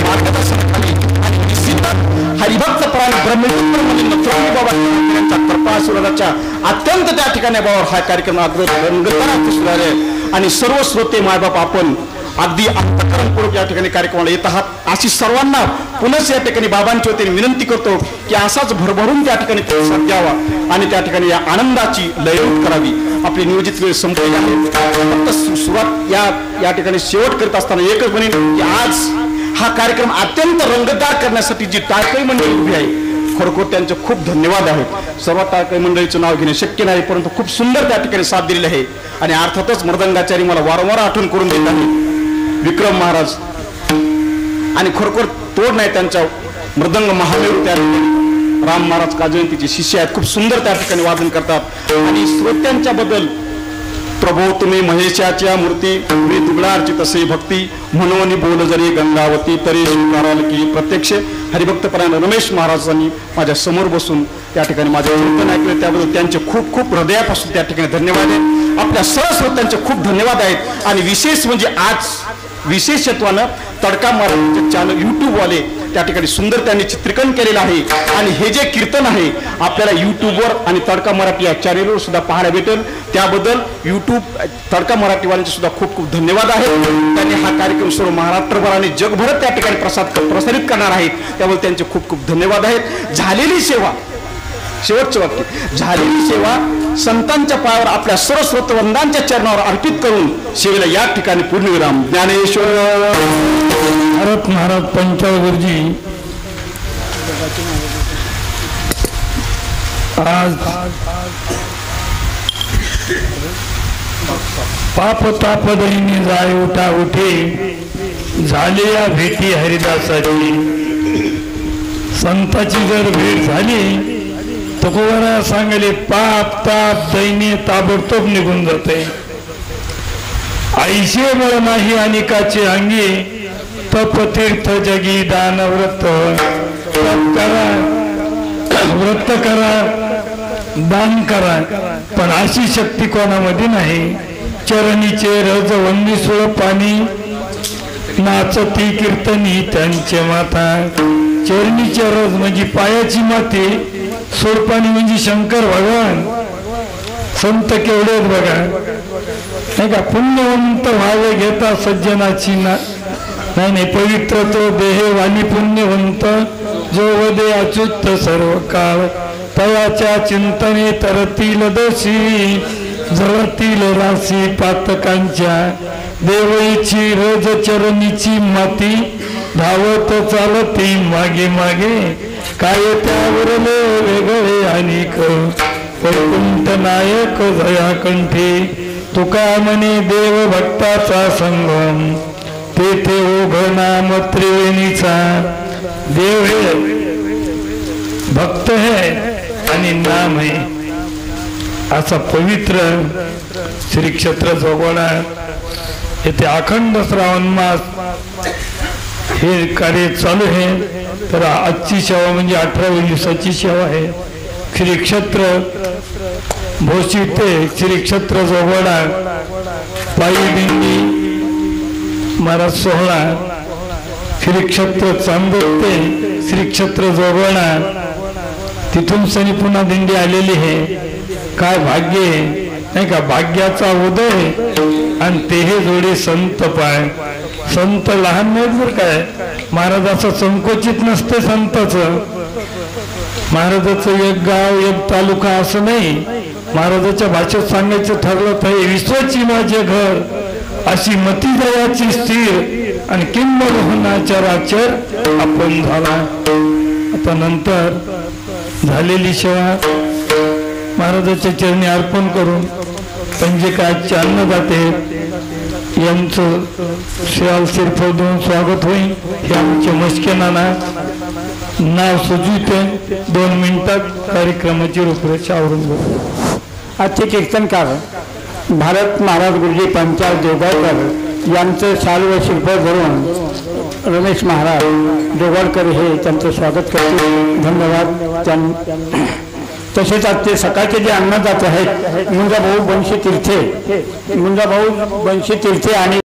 S1: मार्गदर्शनाखाली आणि निश्चितच हरिभक्त परायण ब्रह्मपुत्र बाबा यांच्या कृपा आशीर्वादाच्या अत्यंत त्या ठिकाणी बाबा हा कार्यक्रम रंगतदार सुरू आहे. आणि सर्व श्रोते मायबाप आपण अगदी अंतःकरणपूर्वक या ठिकाणी कार्यक्रमाला येत आहात अशी सर्वांना पुनश्च या ठिकाणी बाबांच्या वतीने विनंती करतो की असाच भरभरून त्या ठिकाणी प्रतिसाद द्यावा आणि त्या ठिकाणी या आनंदाची लयरूप करावी. आपली नियोजित वेळ संपलेली आहे. फक्त सुरुवात या ठिकाणी शेवट करत असताना एकच म्हणेन की आज हा कार्यक्रम अत्यंत रंगतदार करण्यासाठी जी टाळकळी मंडळी उभी आहे खरोखर त्यांचे खूप धन्यवाद आहेत. सर्व टाळकळी मंडळीचं नाव घेणे शक्य नाही परंतु खूप सुंदर त्या ठिकाणी साथ दिलेली आहे. आणि अर्थातच मृदंगाचारी मला वारंवार आठवण करून देत आहे विक्रम महाराज आणि खरोखर तोड नाही त्यांच्या मृदंग महामेरू त्या ठिकाणी राम महाराज काजयंतीचे शिष्य आहेत. खूप सुंदर त्या ठिकाणी वादन करतात आणि श्रोत्यांच्या बद्दल प्रभो तुम्ही महेशाच्या मूर्ती मी दुगडार्ची तसे भक्ती म्हणून बोल जरी गंगावती तरी स्वीकाराल की प्रत्यक्ष हरिभक्तपरायण रमेश महाराजांनी माझ्या समोर बसून त्या ठिकाणी माझे कीर्तन ऐकले त्याबद्दल त्यांचे खूप खूप हृदयापासून त्या ठिकाणी धन्यवाद आहेत. आपल्या सर्व श्रोत्यांचे खूप धन्यवाद आहेत. आणि विशेष म्हणजे आज विशेषत्वानं तडका मराठीचे चॅनल यूट्यूबवाले त्या ठिकाणी सुंदर त्यांनी चित्रीकरण केलेलं आहे. आणि हे जे कीर्तन आहे आपल्याला यूट्यूबवर आणि तडका मराठी या चॅनलवर सुद्धा पाहायला भेटेल. त्याबद्दल यूट्यूब तडका मराठीवाल्यांचे सुद्धा खूप खूप धन्यवाद आहेत. त्यांनी हा कार्यक्रम सर्व महाराष्ट्रभर आणि जगभरात त्या ठिकाणी प्रसारित करणार आहेत. त्यामुळे त्यांचे खूप खूप धन्यवाद आहेत. झालेली सेवा, शेवटचे वाक्य, झालेली सेवा संतांच्या पायावर आपल्या सर्व श्रोतवंदांच्या चरणावर अर्पित करून सेवेला या ठिकाणी पूर्णविराम. ज्ञानेश्वर
S3: भारत महाराज पंचाळ गुरुजी आज पाप ताप दैनी जाय उठा उठे झाले या भेटी हरिदासाची. संताची जर भेट झाली तुकोबारा सांगले पाप ताप दैन्य ताबडतोब निघून जाते. आईशे बळ नाही अनिकाचे अंगी तप तीर्थ जगी दान व्रत करा, व्रत करा, दान करा, पण अशी शक्ती कोणामध्ये नाही. चरणीचे रज वंदी सुळ पाणी नाचती कीर्तनी त्यांचे माता. चरणीचे रज म्हणजे पायाची माती, सोडपाणी म्हणजे शंकर भगवान. संत केवढे बघा नाही का. पुण्यवंत व्हावे घेता सज्जनाची नाही पवित्र तो देह वाणी पुण्यवंत जो वदे अच्युत सर्व काळ. तयाच्या चिंतने तरतील दोषी जळतील राशी पातकांच्या. देवळीची रज चरणीची माती धावत चालती मागे मागे. काय त्यावरले वेगळे अनेक वैकुंठ नायक जया कंठी. तुका म्हणे देव भक्ताचा संगम तेथे ओघ नाम त्रिवेणीचा. देव है भक्त है आणि नाम है असा पवित्र श्री क्षेत्र जोगोणा येथे अखंड श्रावण मास हे कार्य चालू आहे. तर आजची सेवा म्हणजे 18व्या दिवसाची सेवा आहे. श्री क्षेत्र भोशी ते श्री क्षेत्र जोगोणा पायी दिंडी महाराज सोहळा, श्री क्षेत्र चांदोद ते श्री क्षेत्र जोगोणा तिथून सनी पुन्हा दिंडी आलेली आहे. काय भाग्य नाही का. भाग्याचा उदय आणि ते हे जोडे संत पाय. संत लहान नाहीत बरं काय. महाराजाचं संकोचित नसते संताचं. महाराजाचं एक गाव एक तालुका असं नाही. महाराजाच्या भाषेत सांगायचं ठरलं तर विश्वाची माझे घर अशी मती दयाची स्थिर आणि किंबहुना राचर आपण झाला. आता नंतर झालेली सेवा महाराजाच्या चरणी अर्पण करून पंजिकाचे अन्नदाते यांचं श्याल सिरफळ देऊन स्वागत होईल. हे आमचे मस्के नाना नाव सुजिते 2 मिनिटात कार्यक्रमाची रूपरेषा आवरून घेऊ.
S4: आजचे कीर्तनकार भारत महाराज गुरुजी पंचाळ जोगाळकर यांचं शाल व शिल्प धरून रमेश महाराज जोगाळकर हे त्यांचं स्वागत करते. धन्यवाद. तसेच आजचे सकाळचे जे अन्नदाते आहेत मुंजाभाऊ बनशी तीर्थे आणि